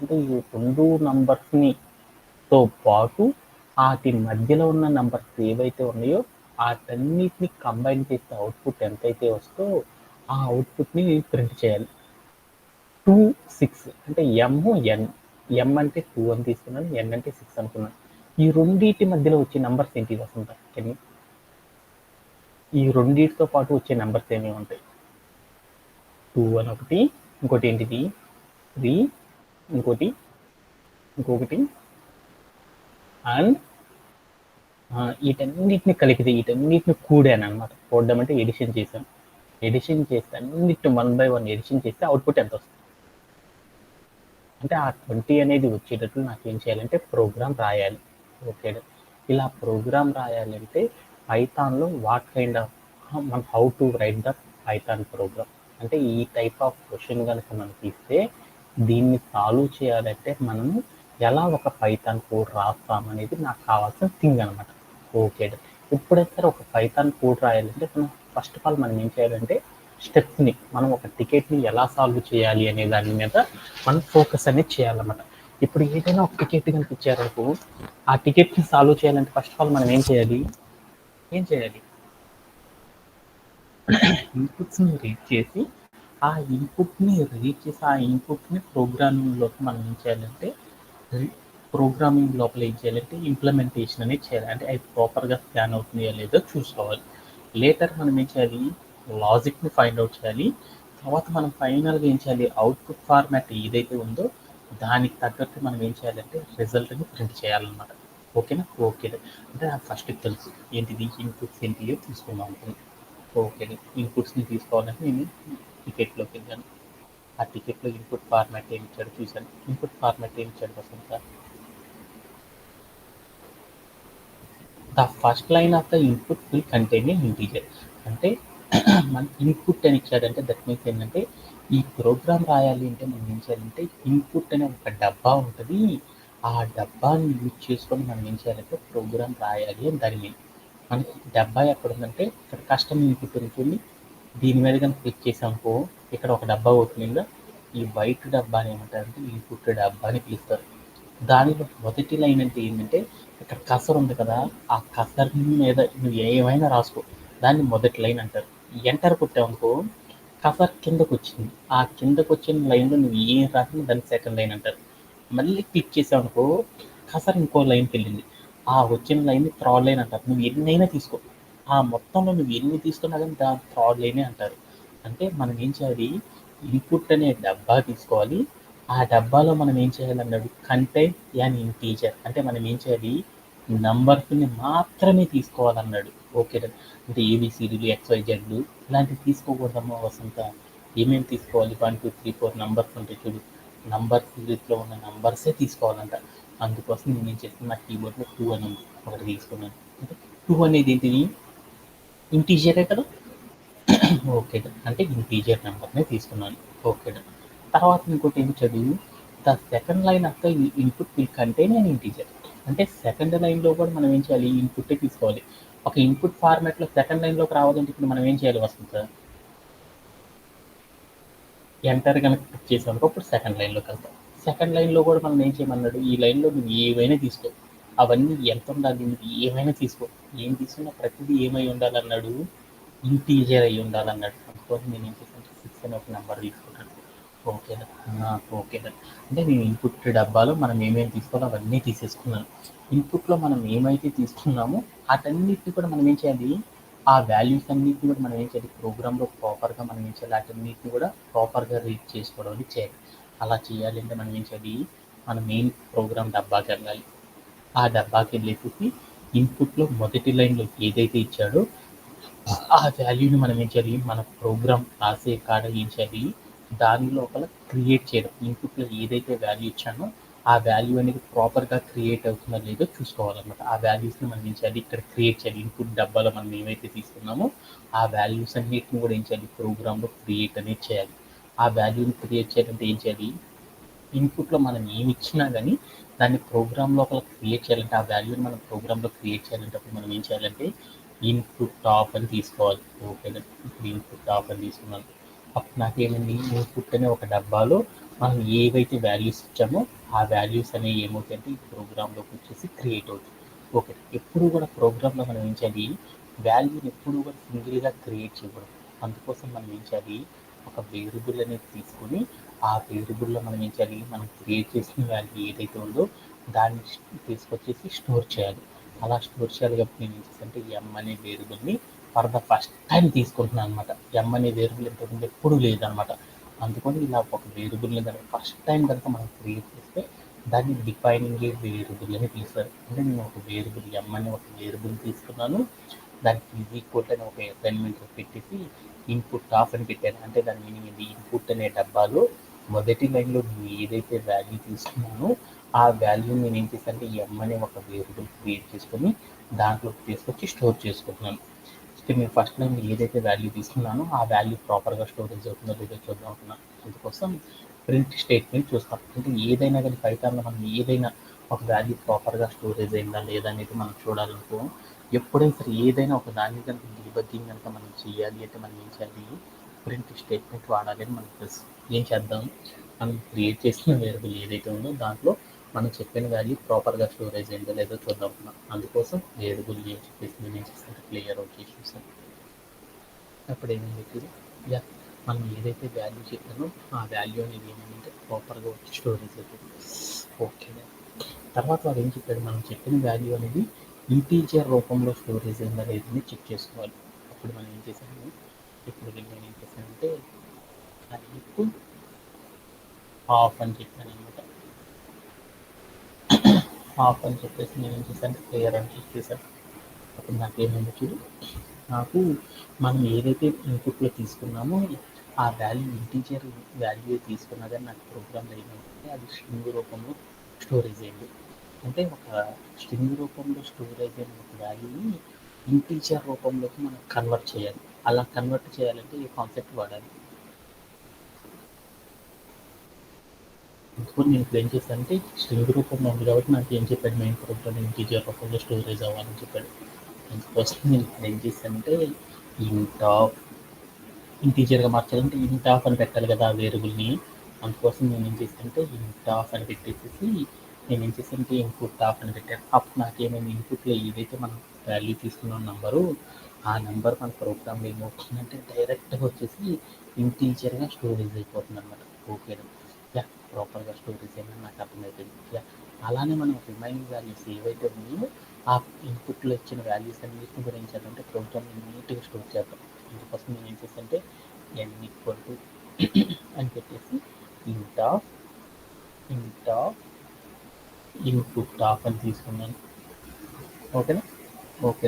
అంటే ఈ 2 నంబర్స్‌ని తో పాటు ఆటి మధ్యలో ఉన్న నంబర్స్ ఏవైతే ఉన్నాయో ఆటన్నిటిని కంబైన్ చేస్తే అవుట్‌పుట్ ఎంతైతే వస్తుందో ఆ అవుట్‌పుట్‌ని ప్రింట్ చేయాలి. 2, 6 అంటే ఎన్. ఎం అంటే 2 అని తీసుకున్నాను. ఎన్ అంటే 6 అనుకున్నాను. ఈ రెండిటి మధ్యలో వచ్చే నంబర్స్ ఏంటి వసంత? ఈ రెండిటితో పాటు వచ్చే నంబర్స్ ఏమేమి ఉంటాయి? 2 అని ఒకటి, ఇంకోటి ఏంటిది 3, ఇంకొకటి అండ్ వీటన్నిటిని కలిపితే వీటన్నిటిని కూడాను అనమాట. కూడడం అంటే ఎడిషన్ చేశాను. ఎడిషన్ చేస్తే అన్నిటిని 1 by 1 ఎడిషన్ చేస్తే అవుట్పుట్ ఎంత వస్తుంది? అంటే ఆ 20 అనేది వచ్చేటట్లు నాకు ఏం చేయాలంటే ప్రోగ్రామ్ రాయాలి. ఓకే. ఇలా ప్రోగ్రామ్ రాయాలంటే పైథాన్లో వాట్ కైండ్ ఆఫ్ మనం how to right the Python program అంటే ఈ టైప్ ఆఫ్ క్వశ్చన్ కనుక మనకి ఇస్తే దీన్ని సాల్వ్ చేయాలంటే మనము ఎలా ఒక పైథాన్ కోడ్ రాస్తాం అనేది నాకు కావాల్సిన థింగ్ అనమాట. ఓకే. ఇప్పుడైతే ఒక పైథాన్ కోడ్ రాయాలంటే మనం ఫస్ట్ ఆఫ్ ఆల్ మనం ఏం చేయాలంటే స్టెప్స్ని మనం ఒక టికెట్ని ఎలా సాల్వ్ చేయాలి అనే దాని మీద మనం ఫోకస్ అనేది చేయాలన్నమాట. ఇప్పుడు ఏదైనా ఒక టికెట్ కనుక ఇచ్చారనుకో ఆ టికెట్ని సాల్వ్ చేయాలంటే ఫస్ట్ ఆఫ్ ఆల్ మనం ఏం చేయాలి ఇన్పుట్స్ని రీడ్ చేసి ఆ ఇన్పుట్ని ప్రోగ్రామింగ్లోకి మనం ఏం చేయాలంటే ప్రోగ్రామింగ్ లోపల ఏం చేయాలంటే ఇంప్లిమెంటేషన్ అనేది చేయాలి. అంటే అది ప్రాపర్గా స్కాన్ అవుతుందో లేదో చూసుకోవాలి. లేటర్ మనం ఏం చేయాలి లాజిక్ని ఫైండ్ అవుట్ చేయాలి. తర్వాత మనం ఫైనల్గా ఏం చేయాలి అవుట్పుట్ ఫార్మాట్ ఏదైతే ఉందో దానికి తగ్గట్టు మనం ఏం చేయాలంటే రిజల్ట్ని ప్రింట్ చేయాలన్నమాట. ఓకేనా? ఓకే. అంటే నాకు ఫస్ట్ తెలుసు ఏంటిది ఇన్పుట్స్ ఏంటియో తీసుకుందాం అనుకున్నాను. ఓకే. ఇన్పుట్స్ని తీసుకోవాలంటే నేను టికెట్లోకి వెళ్ళాను. ఆ టికెట్లో ఇన్పుట్ ఫార్మాట్ ఏమి ఇచ్చాడో చూశాను. ఇన్పుట్ ఫార్మాట్ ఏమి ఇచ్చాడు Vasantha? The first line of the input will contain a integer. అంటే మన ఇన్పుట్ అని ఇచ్చాడంటే దట్ మీన్స్ ఏంటంటే ఈ ప్రోగ్రామ్ రాయాలి అంటే మనం ఏం చేయాలంటే ఇన్పుట్ అనే ఒక డబ్బా ఉంటుంది. ఆ డబ్బాని యూజ్ చేసుకొని మనం ఏం చేయాలంటే ప్రోగ్రామ్ రాయాలి అని దాని మీద మనకి డబ్బా ఎక్కడ ఉందంటే ఇక్కడ కస్టమ్ ఇన్పుట్ ఉంటుంది. దీని మీద కనుక క్లిక్ చేసామనుకో ఇక్కడ ఒక డబ్బా ఓపెనింగ్గా ఈ వైట్ డబ్బాని ఏమంటారంటే ఇన్పుట్ డబ్బా అని పిలుస్తారు. దానిలో మొదటి లైన్ అంటే ఏంటంటే ఇక్కడ కసర్ ఉంది కదా ఆ కసర్ మీద నువ్వు ఏమైనా రాసుకో దాన్ని మొదటి లైన్ అంటారు. ఎంటర్ కొట్టావనుకో కసర్ కిందకు వచ్చింది. ఆ కిందకు వచ్చిన లైన్లో నువ్వు ఏం రాసినా దాన్ని సెకండ్ లైన్ అంటారు. మళ్ళీ క్లిక్ చేసావనుకో కసర్ ఇంకో లైన్కి వెళ్ళింది. ఆ వచ్చిన లైన్ని థర్డ్ లైన్ అంటారు. నువ్వు ఎన్నైనా తీసుకో ఆ మొత్తంలో నువ్వు ఎన్ని తీసుకున్నా కానీ దాని థర్డ్ లైనే అంటారు. అంటే మనం ఏం చేయాలి ఇన్పుట్ అనే డబ్బా తీసుకోవాలి. ఆ డబ్బాలో మనం ఏం చేయాలన్నాడు కంటైన్ యాన్ ఇంటీజర్ అంటే మనం ఏం చేయాలి నంబర్స్ని మాత్రమే తీసుకోవాలన్నాడు. ఓకే అంటే ఏబిసిడీలు ఎక్స్వైజెడ్లు ఇలాంటివి తీసుకోకూడదమ్మా వసంత. ఏమేమి తీసుకోవాలి 1 2 3 4 నంబర్స్ ఉంటాయి చూడు నంబర్ సిరీస్లో ఉన్న నంబర్సే తీసుకోవాలంట. అందుకోసం నేను ఏం చేస్తాను నా కీబోర్డ్లో 2 అని ఉంది ఒకటి తీసుకున్నాను. అంటే 2 అనేది ఏంటిది ఇంటీజరే కదా. ఓకే అంటే ఇంటీజర్ నెంబర్నే తీసుకున్నాను. ఓకే తర్వాత ఇంకోటి ఏమి చదువు the second line of the input will contain an integer. అంటే సెకండ్ లైన్లో కూడా మనం ఏం చేయాలి ఇన్పుట్టే తీసుకోవాలి. ఒక ఇన్పుట్ ఫార్మాట్లో సెకండ్ లైన్లోకి రావాలంటే ఇప్పుడు మనం ఏం చేయాలి వసంత ఎంటర్ కనుక క్లిక్ చేసాం అప్పుడు సెకండ్ లైన్లోకి వెళ్తాం. సెకండ్ లైన్లో కూడా మనం ఏం చేయమన్నాడు ఈ లైన్లో నువ్వు ఏవైనా తీసుకో అవన్నీ ఎంత ఉండాలి నువ్వు ఏమైనా తీసుకో ఏం తీసుకున్నా ప్రతిదీ ఏమై ఉండాలన్నాడు ఇంటీజర్ అయి ఉండాలన్నాడు. అందుకోసం నేను ఏం చేశాను 6 అని ఒక నెంబర్ తీసుకున్నాను. ఓకేనా ఓకేనా అంటే నేను ఇన్పుట్ డబ్బాలో మనం ఏమేమి తీసుకోవాలో అవన్నీ తీసేసుకున్నాను. ఇన్పుట్లో మనం ఏమైతే తీసుకున్నామో వాటన్నిటిని కూడా మనం ఏం చేయాలి ఆ వాల్యూస్ అన్నిటిని కూడా మనం ఏం చేయాలి ప్రోగ్రాంలో ప్రాపర్గా మనం ఏం చేయాలి వాటన్నిటిని కూడా ప్రాపర్గా రీడ్ చేసుకోవడం అనేది చేయాలి. అలా చేయాలి అంటే మనం ఏం చేయాలి మన మెయిన్ ప్రోగ్రామ్ డబ్బాకి వెళ్ళాలి. ఆ డబ్బాకి వెళ్ళేసి ఇన్పుట్లో మొదటి లైన్లో ఏదైతే ఇచ్చాడో ఆ వాల్యూని మనం ఏం చేయాలి మన ప్రోగ్రామ్ రాసే కాడ ఏం చేయాలి దాని లోపల క్రియేట్ చేయడం. ఇన్పుట్లో ఏదైతే వాల్యూ ఇచ్చానో ఆ వాల్యూ అనేది ప్రాపర్గా క్రియేట్ అవుతుందో లేదో చూసుకోవాలన్నమాట. ఆ వాల్యూస్ని మనం ఏం చేయాలి ఇక్కడ క్రియేట్ చేయాలి. ఇన్పుట్ డబ్బాలో మనం ఏమైతే తీసుకున్నామో ఆ వాల్యూస్ అన్నిటిని కూడా ఏం చేయాలి ప్రోగ్రాంలో క్రియేట్ అనేది చేయాలి. ఆ వాల్యూని క్రియేట్ చేయాలంటే ఏం చేయాలి ఇన్పుట్లో మనం ఏమి ఇచ్చినా కానీ దాన్ని ప్రోగ్రామ్ లోపల క్రియేట్ చేయాలంటే ఆ వాల్యూని మనం ప్రోగ్రాంలో క్రియేట్ చేయాలంటే అప్పుడు మనం ఏం చేయాలంటే ఇన్పుట్ టాప్ అని తీసుకోవాలి. ఓకేనా ఇప్పుడు ఇన్పుట్ టాప్ అని తీసుకున్నాను. అప్పుడు నాకేమైంది ఇన్పుట్ అనే ఒక డబ్బాలో మనం ఏవైతే వాల్యూస్ ఇచ్చామో ఆ వాల్యూస్ అనేవి ఏమవుతాయంటే ఈ ప్రోగ్రాంలోకి వచ్చేసి క్రియేట్ అవుతుంది. ఓకే, ఎప్పుడు కూడా ప్రోగ్రాంలో మనం ఏం చేయాలి, వాల్యూని ఎప్పుడు కూడా సింగిల్గా క్రియేట్ చేయకూడదు. అందుకోసం మనం ఏం చేయాలి, ఒక వేరియబుల్ అనేది తీసుకొని ఆ వేరియబుల్లో మనం ఏం చేయాలి, మనం క్రియేట్ చేసిన వాల్యూ ఏదైతే ఉందో దాన్ని తీసుకొచ్చేసి స్టోర్ చేయాలి. అలా స్టోర్ చేయాలి కాబట్టి నేను ఏం చేస్తానంటే ఎం అనే వేరియబుల్ని ఫర్ ద ఫస్ట్ టైం తీసుకుంటున్నాను అనమాట. ఎం అనే వేరియబుల్ ఇంతకుముందు ఎప్పుడూ లేదనమాట. అందుకని ఇలా ఒక వేరియబుల్ని కనుక ఫస్ట్ టైం కనుక మనం క్రియేట్ చేస్తే దాన్ని డిఫైనింగ్ ఏ వేరియబుల్ అని పిలుస్తారు. అంటే నేను ఒక వేరియబుల్ ఎం అని ఒక వేరియబుల్ తీసుకున్నాను, దానికి ఈక్వల్ అని ఒక అసైన్మెంట్ పెట్టేసి ఇన్పుట్ ఆఫ్ అని పెట్టాను. అంటే దాని మీనింగ్ ఏంటి, ఇన్పుట్ అనే డబ్బాలో మొదటి లైన్లో నేను ఏదైతే వాల్యూ తీసుకున్నానో ఆ వాల్యూని నేను ఏం చేశానంటే ఎం అనే ఒక వేరియబుల్ క్రియేట్ చేసుకొని దాంట్లోకి తీసుకొచ్చి స్టోర్ చేసుకుంటున్నాను. నేను ఫస్ట్ లైన్ ఏదైతే వాల్యూ తీసుకున్నానో ఆ వాల్యూ ప్రాపర్గా స్టోరేజ్ అవుతుందో లేదో చూద్దాం అనుకున్నాను. అందుకోసం ప్రింట్ స్టేట్మెంట్ చూస్తాం. అంటే ఏదైనా కానీ పైథాన్లో మనం ఏదైనా ఒక వాల్యూ ప్రాపర్గా స్టోరేజ్ అయిందా లేదా అనేది మనం చూడాలనుకో, ఎప్పుడైనా సరే ఏదైనా ఒక దాన్ని కనుక డీబగ్గింగ్ కనుక మనం చేయాలి అంటే మనం ఏం చేయాలి, ప్రింట్ స్టేట్మెంట్ వాడాలి అని మనకు తెలుసు. ఏం చేద్దాం, మనం క్రియేట్ చేసిన వేరియబుల్ ఏదైతే ఉందో దాంట్లో మనం చెప్పిన వాల్యూ ప్రాపర్గా స్టోరేజ్ అయిందో లేదో చూద్దాం అనుకున్నాం. అందుకోసం వేరియబుల్ ఏం చెప్పేసి నేను ఏం చేస్తాను, క్లియర్ అవుట్ చేసి చూసాను. అప్పుడు ఏమైంది, యా మనం ఏదైతే వాల్యూ చెప్పానో ఆ వాల్యూ అనేది ఏమైందంటే ప్రాపర్గా వచ్చి స్టోరేజ్ అయిపోతుంది. ఓకే, తర్వాత వాడు ఏం చెప్పాడు, మనం చెప్పిన వాల్యూ అనేది ఇంటీజర్ రూపంలో స్టోరేజ్ అయిందా లేదని చెక్ చేసుకోవాలి. అప్పుడు మనం ఏం చేసాము, ఇప్పుడు నేను ఏం చేశానంటే ఇప్పుడు ఆఫ్ అని చెప్పాను అనమాట. ఆఫ్ అని చెప్పేసి నేను ఏం చేశాను, క్లియర్ అని చెక్ చేశాను. అప్పుడు నాకేమైంది చూడు, నాకు మనం ఏదైతే ఇన్పుట్లో తీసుకున్నామో ఆ వాల్యూ ఇంటీజర్ వాల్యూ తీసుకున్నా కానీ నాకు ప్రోగ్రామ్లో ఏమైందంటే అది స్ట్రింగ్ రూపంలో స్టోరేజ్ అయింది. అంటే ఒక స్ట్రింగ్ రూపంలో స్టోరేజ్ అయిన ఒక వాల్యూని ఇంటీజర్ రూపంలోకి మనం కన్వర్ట్ చేయాలి. అలా కన్వర్ట్ చేయాలంటే ఈ కాన్సెప్ట్ వాడాలి. అందుకని నేను ఇప్పుడు ఏం చేశానంటే స్ట్రింగ్ రూపంలో ఉంది కాబట్టి నాకు ఏం చెప్పాడు, మెయిన్ ప్రోగ్రామ్ ఇంటీజర్ రూపంలో స్టోరేజ్ అవ్వాలని చెప్పాడు. అందుకోసం నేను ఇప్పుడు ఏం చేశానంటే ఇంట్ ఆఫ్ ఇంటీజర్గా మార్చాలంటే ఇంట్ ఆఫ్ అని పెట్టాలి కదా ఆ వేరియబుల్ని. అందుకోసం నేను ఏం చేశానంటే ఇంట్ ఆఫ్ అని పెట్టేసి నేను ఏం చేశానంటే ఇన్పుట్ ఆఫ్ అని పెట్టాను. అప్పుడు నాకేమైంది, ఇన్పుట్లో ఏదైతే మనం వాల్యూ తీసుకున్న నెంబరు ఆ నెంబర్ మన ప్రోగ్రామ్లో ఏమవుతుందంటే డైరెక్ట్గా వచ్చేసి ఇంటీజర్గా స్టోరేజ్ అయిపోతుంది అనమాట. ఓకే, యా ప్రాపర్గా స్టోరేజ్ అయిందని నాకు అర్థమైపోయింది. యా అలానే మనం రిమైనింగ్ వాల్యూస్ ఏవైతే ఉన్నాయో ఆ ఇన్పుట్లో ఇచ్చిన వాల్యూస్ అన్నిటిని కూడా ఏం చేయాలంటే ప్రోగ్రామ్ని నీట్గా స్టోర్ చేద్దాం. అందుకోసం నేను ఏం చేశానంటే ఎన్ ఈక్వల్ టు అని పెట్టేసి ఇంట్ ఆఫ్ ఇన్పుట్ ఆఫ్ అని తీసుకున్నాను. ఓకేనా, ఓకే.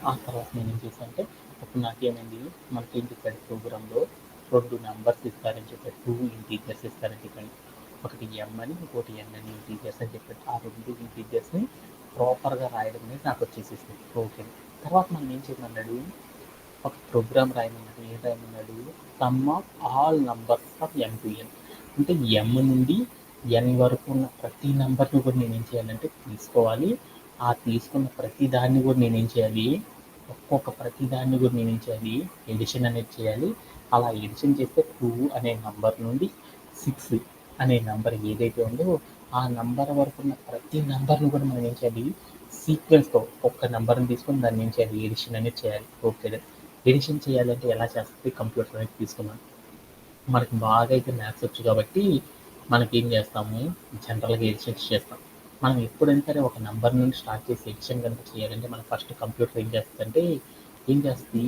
ఆ తర్వాత నేను ఏం చేశాను అంటే అప్పుడు నాకేమైంది, మనకి ఏం చెప్పాడు ప్రోగ్రాంలో 2 నెంబర్స్ ఇస్తారని చెప్పాడు, 2 ఇంటీజర్స్ ఇస్తారని చెప్పాడు. ఒకటి ఎం అని ఇంకోటి ఎన్ అని ఇంటీజర్స్ అని చెప్పాడు. ఆ 2 ఇంటీజర్స్ని ప్రాపర్గా రాయడం అనేది నాకు వచ్చేసేసింది. ఓకే, తర్వాత మనం ఏం చేయమన్నాడు, ఒక ప్రోగ్రామ్ రాయమన్నాడు. ఏం రాయమన్నాడు, sum of all numbers of N to N. అంటే ఎం నుండి ఎన్ వరకు ఉన్న ప్రతి నెంబర్ని కూడా నేనేం చేయాలంటే తీసుకోవాలి. ఆ తీసుకున్న ప్రతి దాన్ని కూడా నేనేం చేయాలి, ఒక్కొక్క ప్రతి దాన్ని కూడా నేనేం చేయాలి, ఎడిషన్ అనేది చేయాలి. అలా ఎడిషన్ చేస్తే 2 అనే నంబర్ నుండి 6 అనే నంబర్ ఏదైతే ఉందో ఆ నంబర్ వరకు ఉన్న ప్రతి నెంబర్ని కూడా మనం ఏం చేయాలి, సీక్వెన్స్తో ఒక్క నెంబర్ని తీసుకొని దాన్ని ఏం చేయాలి, ఎడిషన్ అనేది చేయాలి. ఓకే, ఎడిషన్ చేయాలంటే ఎలా చేస్తుంది, కంప్యూటర్ అనేది తీసుకున్నాను. మనకి బాగా అయితే మ్యాథ్స్ వచ్చు కాబట్టి మనకి ఏం చేస్తాము, జనరల్గా ఎడిషన్స్ చేస్తాం. మనం ఎప్పుడైనా సరే ఒక నెంబర్ నుండి స్టార్ట్ చేసి ఎడిషన్ కనుక చేయాలంటే మన ఫస్ట్ కంప్యూటర్ ఏం చేస్తుంది,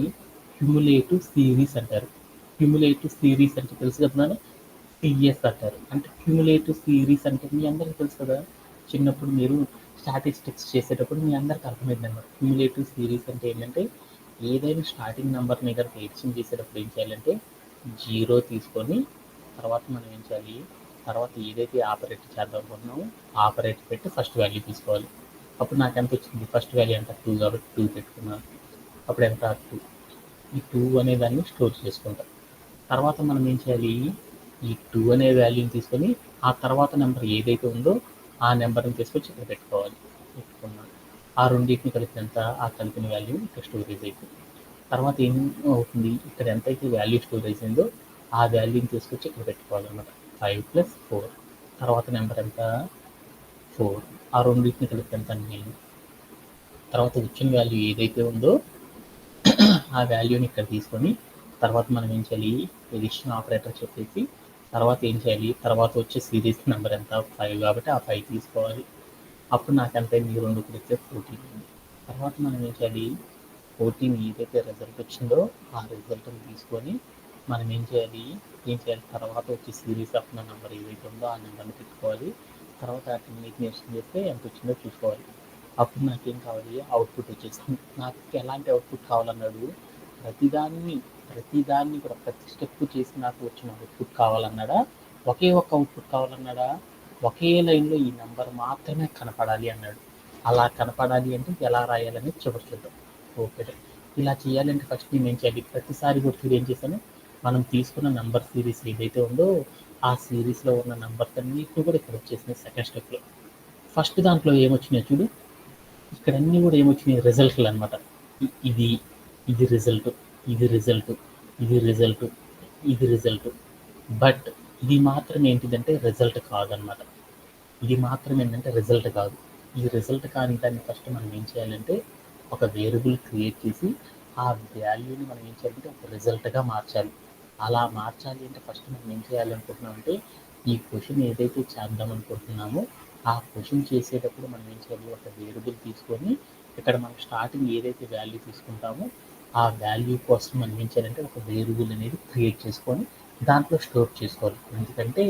క్యుములేటివ్ సిరీస్ అంటారు. క్యుములేటివ్ సిరీస్ అంటే తెలుసు కదా, టీఎస్ అంటారు. అంటే క్యుములేటివ్ సిరీస్ అంటే మీ అందరికీ తెలుసు కదా, చిన్నప్పుడు మీరు స్టాటిస్టిక్స్ చేసేటప్పుడు మీ అందరికి అర్థమైంది అనమాట. క్యుములేటివ్ సిరీస్ అంటే ఏంటంటే ఏదైనా స్టార్టింగ్ నెంబర్ని కనుక ఎడిషన్ చేసేటప్పుడు ఏం చేయాలంటే 0 తీసుకొని తర్వాత మనం ఏం చేయాలి, తర్వాత ఏదైతే ఆపరేటర్ చేద్దాం అనుకుంటున్నామో ఆపరేటర్ పెట్టి ఫస్ట్ వాల్యూ తీసుకోవాలి. అప్పుడు నాకు ఎంత వచ్చింది, ఫస్ట్ వాల్యూ ఎంత 2 కాబట్టి 2 పెట్టుకున్నాను. అప్పుడు ఎంత 2, ఈ 2 అనే దాన్ని స్టోర్ చేసుకుంటాం. తర్వాత మనం ఏం చేయాలి, ఈ 2 అనే వాల్యూని తీసుకొని ఆ తర్వాత నెంబర్ ఏదైతే ఉందో ఆ నెంబర్ని తీసుకొచ్చి ఇక్కడ పెట్టుకోవాలి. పెట్టుకున్నాను. ఆ రెండింటిని కలిపినంత ఆ కలిపిన వాల్యూ ఇక్కడ స్టోరేజ్ అయిపోతుంది. తర్వాత ఏం అవుతుంది, ఇక్కడ ఎంతైతే వాల్యూ స్టోరేజ్ అయిందో ఆ వాల్యూని తీసుకొచ్చి ఇక్కడ పెట్టుకోవాలన్నమాట. 5 ప్లస్ 4 తర్వాత నెంబర్ ఎంత 4 ఆ రెండింటిని కలిపి ఎంత 9 తర్వాత వచ్చిన వాల్యూ ఏదైతే ఉందో ఆ వాల్యూని ఇక్కడ తీసుకొని తర్వాత మనం ఏం చేయాలి ఎడిషన్ ఆపరేటర్ చెప్పేసి తర్వాత ఏం చేయాలి తర్వాత వచ్చే సిరీస్ నెంబర్ ఎంత 5 కాబట్టి ఆ 5 తీసుకోవాలి అప్పుడు నాకు ఎంత అయింది 2 కలిపితే 14 తర్వాత మనం ఏం చేయాలి 14 ఏదైతే రిజల్ట్ వచ్చిందో ఆ రిజల్ట్ని తీసుకొని మనం ఏం చేయాలి తర్వాత వచ్చే సిరీస్ ఆఫ్ నెంబర్ ఏదైతే ఉందో ఆ నెంబర్ని పెట్టుకోవాలి తర్వాత అన్నిటిని ఎక్స్టెండ్ చేస్తే ఎంత వచ్చిందో చూసుకోవాలి అప్పుడు నాకేం కావాలి అవుట్పుట్ వచ్చేసింది నాకు ఎలాంటి అవుట్పుట్ కావాలన్నాడు ప్రతిదాన్ని కూడా ప్రతి స్టెప్ చేసి నాకు వచ్చిన అవుట్పుట్ కావాలన్నాడా ఒకే ఒక్క అవుట్పుట్ కావాలన్నాడా ఒకే లైన్లో ఈ నెంబర్ మాత్రమే కనపడాలి అన్నాడు అలా కనపడాలి అంటే ఎలా రాయాలని చూద్దాం ఓకే ఇలా చేయాలంటే ఫస్ట్ నేను ఏం చేయాలి ప్రతిసారి కూడా ఏం చేశాను మనం తీసుకున్న నెంబర్ సిరీస్ ఏదైతే ఉందో ఆ సిరీస్లో ఉన్న నెంబర్స్ అన్నిటిని కూడా ఇక్కడ వచ్చేసినాయి సెకండ్ స్టెప్లో ఫస్ట్ దాంట్లో ఏమొచ్చినాయి చూడు ఇక్కడ అన్నీ కూడా ఏమొచ్చినాయి రిజల్ట్లు అనమాట ఇది ఇది రిజల్ట్ ఇది రిజల్ట్ ఇది రిజల్ట్ ఇది రిజల్ట్ బట్ ఇది మాత్రం ఏంటిదంటే రిజల్ట్ కాదనమాట ఇది మాత్రం ఏంటంటే రిజల్ట్ కాదు ఈ రిజల్ట్ కాని దాన్ని ఫస్ట్ మనం ఏం చేయాలంటే ఒక వేరియబుల్ క్రియేట్ చేసి ఆ వాల్యూని మనం ఏం చేయాలంటే ఒక రిజల్ట్గా మార్చాలి అలా మార్చాలి అంటే ఫస్ట్ మనం ఏం చేయాలనుకుంటున్నాం అంటే ఈ క్వశ్చన్ ఏదైతే చేద్దాం అనుకుంటున్నామో ఆ క్వశ్చన్ చేసేటప్పుడు మనం ఏం చేయాలి ఒక వేరియబుల్ తీసుకొని ఇక్కడ మనం స్టార్టింగ్ ఏదైతే వాల్యూ తీసుకుంటామో ఆ వాల్యూ కోసం మనం ఏం చేయాలంటే ఒక వేరియబుల్ అనేది క్రియేట్ చేసుకొని దాంట్లో స్టోర్ చేసుకోవాలి ఎందుకంటే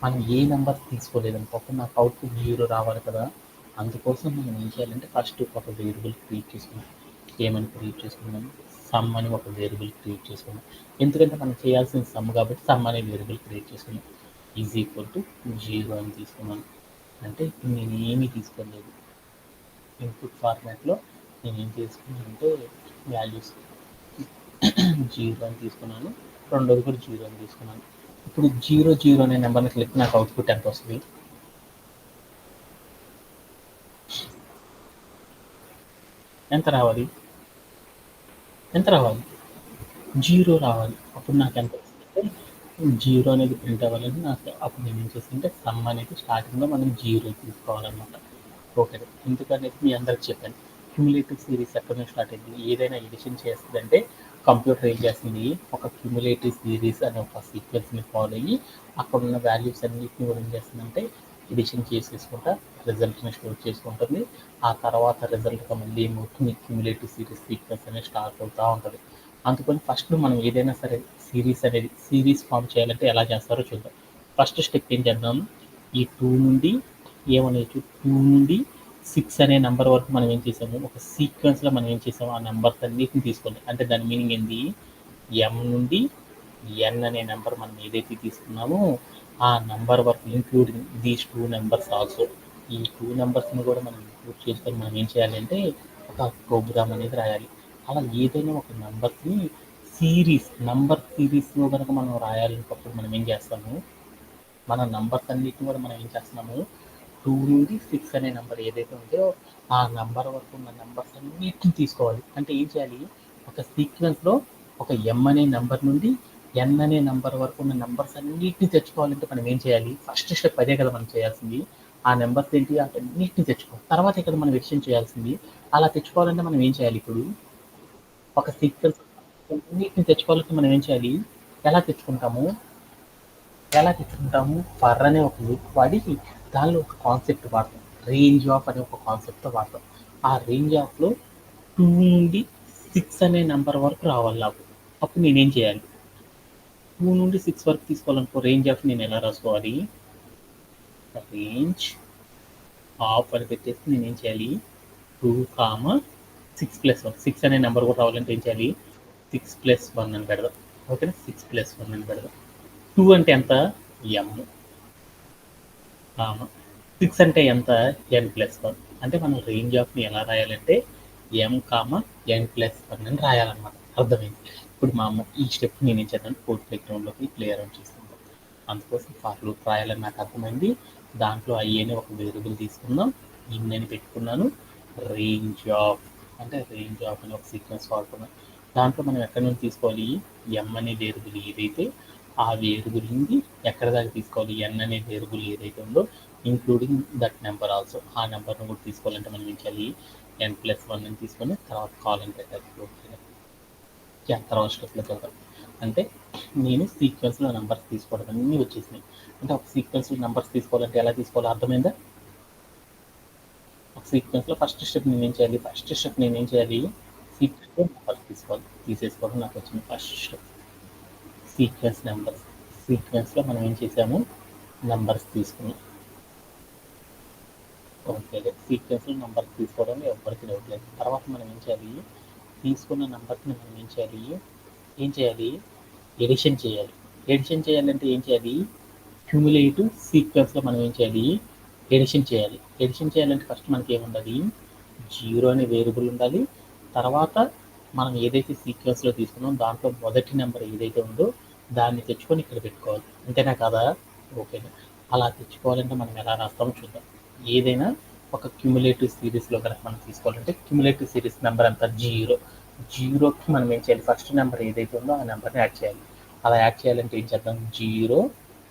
మనం ఏ నెంబర్ తీసుకోలేదనుకో నాకు అవుట్పుట్ 0 రావాలి కదా అందుకోసం మనం ఏం చేయాలంటే ఫస్ట్ ఒక వేరియబుల్ క్రియేట్ చేసుకున్నాం ఏమని క్రియేట్ చేసుకున్నాం సమ్ అని ఒక వేరియబుల్ క్రియేట్ చేసుకున్నాం ఎందుకంటే మనం చేయాల్సిన సమ్ కాబట్టి సమ్ అనే వేరియబుల్ క్రియేట్ చేసుకున్నాం ఈజ్ ఈక్వల్ టు 0 అని తీసుకున్నాను అంటే ఇప్పుడు నేను ఏమీ తీసుకోలేదు ఇన్పుట్ ఫార్మాట్లో నేను ఏం చేసుకున్నానంటే వాల్యూస్ 0 అని తీసుకున్నాను రెండోది కూడా 0 అని తీసుకున్నాను ఇప్పుడు 0 అనే నెంబర్ని క్లిక్ నాకు అవుట్పుట్ ఎంత వస్తుంది ఎంత రావాలి 0 రావాలి అప్పుడు నాకు ఎంత వస్తుందంటే 0 అనేది ప్రింట్ అవ్వాలని నాకు అప్పుడు నేను ఏం చేస్తుంటే సమ్ అనేది స్టార్టింగ్లో మనం 0 తీసుకోవాలన్నమాట ఓకే ఎందుకనేది మీ అందరికి చెప్పాను క్యుములేటివ్ సిరీస్ ఎక్కడ నుంచి స్టార్ట్ అయింది ఏదైనా ఎడిషన్ చేస్తుందంటే కంప్యూటర్ ఏం చేస్తుంది ఒక క్యుములేటివ్ సిరీస్ అనే ఒక సీక్వెన్స్ని ఫాలో అయ్యి అక్కడ ఉన్న వాల్యూస్ అన్నిటిని కూడా ఏం చేస్తుందంటే ఎడిషన్ చేసేసుకుంటా రిజల్ట్ని స్టోర్ చేసుకుంటుంది ఆ తర్వాత రిజల్ట్గా మళ్ళీ ఏమవుతుంది క్యుములేటివ్ సిరీస్ సీక్వెన్స్ అనేది స్టార్ట్ అవుతూ ఉంటుంది అందుకని ఫస్ట్ మనం ఏదైనా సరే సిరీస్ ఫామ్ చేయాలంటే ఎలా చేస్తారో చూద్దాం ఫస్ట్ స్టెప్ ఏం చేద్దాం ఈ 2 నుండి ఏమనేది 2 నుండి 6 అనే నెంబర్ వరకు మనం ఏం చేసాము ఒక సీక్వెన్స్లో మనం ఏం చేసాము ఆ నెంబర్స్ అన్నిటిని తీసుకోండి అంటే దాని మీనింగ్ ఏంటి ఎం నుండి ఎన్ అనే నెంబర్ మనం ఏదైతే తీసుకున్నామో ఆ నెంబర్ వరకు ఇంక్లూడింగ్ దీస్ 2 నెంబర్స్ ఆల్సో ఈ 2 నెంబర్స్ని కూడా మనం ఇంక్లూడ్ చేసుకొని మనం ఏం చేయాలి అంటే ఒక ప్రోగ్రామ్ అనేది రాయాలి అలా ఏదైనా ఒక నెంబర్స్ని నెంబర్ సిరీస్లో కనుక మనం రాయాలనుకున్నప్పుడు మనం ఏం చేస్తాము మన నంబర్స్ అన్నిటిని కూడా మనం ఏం చేస్తున్నాము 2 నుండి 6 అనే నెంబర్ ఏదైతే ఉందో ఆ నెంబర్ వరకు ఉన్న నెంబర్స్ అన్నిటిని తీసుకోవాలి అంటే ఏం చేయాలి ఒక సీక్వెన్స్లో ఒక ఎం అనే నెంబర్ నుండి ఎన్ అనే నెంబర్ వరకు ఉన్న నెంబర్స్ అన్నిటిని తెచ్చుకోవాలంటే మనం ఏం చేయాలి ఫస్ట్ స్టెప్ అదే కదా మనం చేయాల్సింది ఆ నెంబర్స్ ఏంటి అన్నిటిని తెచ్చుకోవాలి తర్వాత ఇక్కడ మనం ఎక్స్టెండ్ చేయాల్సింది అలా తెచ్చుకోవాలంటే మనం ఏం చేయాలి ఇప్పుడు ఒక సీక్వెన్స్ అన్నిటిని తెచ్చుకోవాలంటే మనం ఏం చేయాలి ఎలా తెచ్చుకుంటాము ఫర్ అనే ఒక లూప్ వాడి దానిలో ఒక కాన్సెప్ట్ వాడతాం రేంజ్ ఆఫ్ అనే ఒక కాన్సెప్ట్తో వాడతాం ఆ రేంజ్ ఆఫ్లో 2 నుండి 6 అనే నెంబర్ వరకు రావాలి నాకు అప్పుడు నేనేం చేయాలి 2 నుండి 6 వరకు తీసుకోవాలనుకో రేంజ్ ఆఫ్ నేను ఎలా రాసుకోవాలి రేంజ్ ఆఫ్ అని పెట్టేసి నేనేం చేయాలి 2,6+1 అనే నెంబర్ కూడా రావాలంటే ఏం చేయాలి 6+1 అని పెడదాం ఓకేనా 6+1 అని పెడదాం 2 అంటే ఎంత ఎం 6 అంటే ఎంత n+1 అంటే మనం రేంజ్ ఆఫ్ని ఎలా రాయాలంటే m,n+1 అని రాయాలన్నమాట అర్థమైంది ఇప్పుడు మా అమ్మ ఈ స్టెప్ నేను ఏం చేద్దాను కోడ్ ప్లేగ్రౌండ్లోకి ప్లే అరౌండ్ చేస్తున్నాను అందుకోసం ఫర్ లూప్ రాయాలని నాకు అర్థమైంది దాంట్లో అయ్యేని ఒక వేరియబుల్ తీసుకుందాం ఇన్ని పెట్టుకున్నాను రేంజ్ ఆఫ్ అంటే రేంజ్ ఆఫ్ అని ఒక సీక్వెన్స్ వాడుకున్నాను దాంట్లో మనం ఎక్కడి నుంచి తీసుకోవాలి ఎం అనే వేరియబుల్ ఏదైతే ఆ వేరియబుల్ని ఎక్కడ దాకా తీసుకోవాలి, ఎన్ అనే వేరియబుల్ ఏదైతే ఉందో ఇంక్లూడింగ్ దట్ నెంబర్ ఆల్సో, ఆ నెంబర్ను కూడా తీసుకోవాలంటే మనం ఏం చేయాలి, n+1 అని తీసుకొని తర్వాత కాలన్ పెట్టాలి. తర్వాత స్టెప్లో చదువుతాం. అంటే నేను సీక్వెన్స్లో నెంబర్స్ తీసుకోవడం అన్నీ వచ్చేసినాయి. అంటే ఒక సీక్వెన్స్లో నెంబర్స్ తీసుకోవాలంటే ఎలా తీసుకోవాలో అర్థమైందా? ఒక సీక్వెన్స్లో ఫస్ట్ స్టెప్ నేనేం చేయాలి, సీక్వెన్స్లో నెంబర్స్ తీసేసుకోవడం నాకు వచ్చింది ఫస్ట్ స్టెప్. సీక్వెన్స్లో మనం ఏం చేసాము, నెంబర్స్ తీసుకున్నాం. ఓకే, సీక్వెన్స్లో నెంబర్స్ తీసుకోవడంలో ఎవరికి డౌట్ లేదు. తర్వాత మనం ఏం చేయాలి, తీసుకున్న నెంబర్స్ని మనం ఏం చేయాలి, ఎడిషన్ చేయాలి. ఎడిషన్ చేయాలంటే ఏం చేయాలి, క్యూములేటివ్ సీక్వెన్స్లో మనం ఏం చేయాలి, ఎడిషన్ చేయాలంటే ఫస్ట్ మనకి ఏముండాలి, 0 అనే వేరియబుల్ ఉండాలి. తర్వాత మనం ఏదైతే సీక్వెన్స్లో తీసుకున్నామో దాంట్లో మొదటి నెంబర్ ఏదైతే ఉందో దాన్ని తెచ్చుకొని ఇక్కడ పెట్టుకోవాలి. అంతేనా కదా? ఓకేనా? అలా తెచ్చుకోవాలంటే మనం ఎలా రాస్తామో చూద్దాం. ఏదైనా ఒక క్యూములేటివ్ సిరీస్లో కనుక మనం తీసుకోవాలంటే క్యూములేటివ్ సిరీస్ నెంబర్ అంతా 0కి మనం ఏం చేయాలి, ఫస్ట్ నెంబర్ ఏదైతే ఉందో ఆ నెంబర్ని యాడ్ చేయాలి. అలా యాడ్ చేయాలంటే ఏం చేద్దాం, 0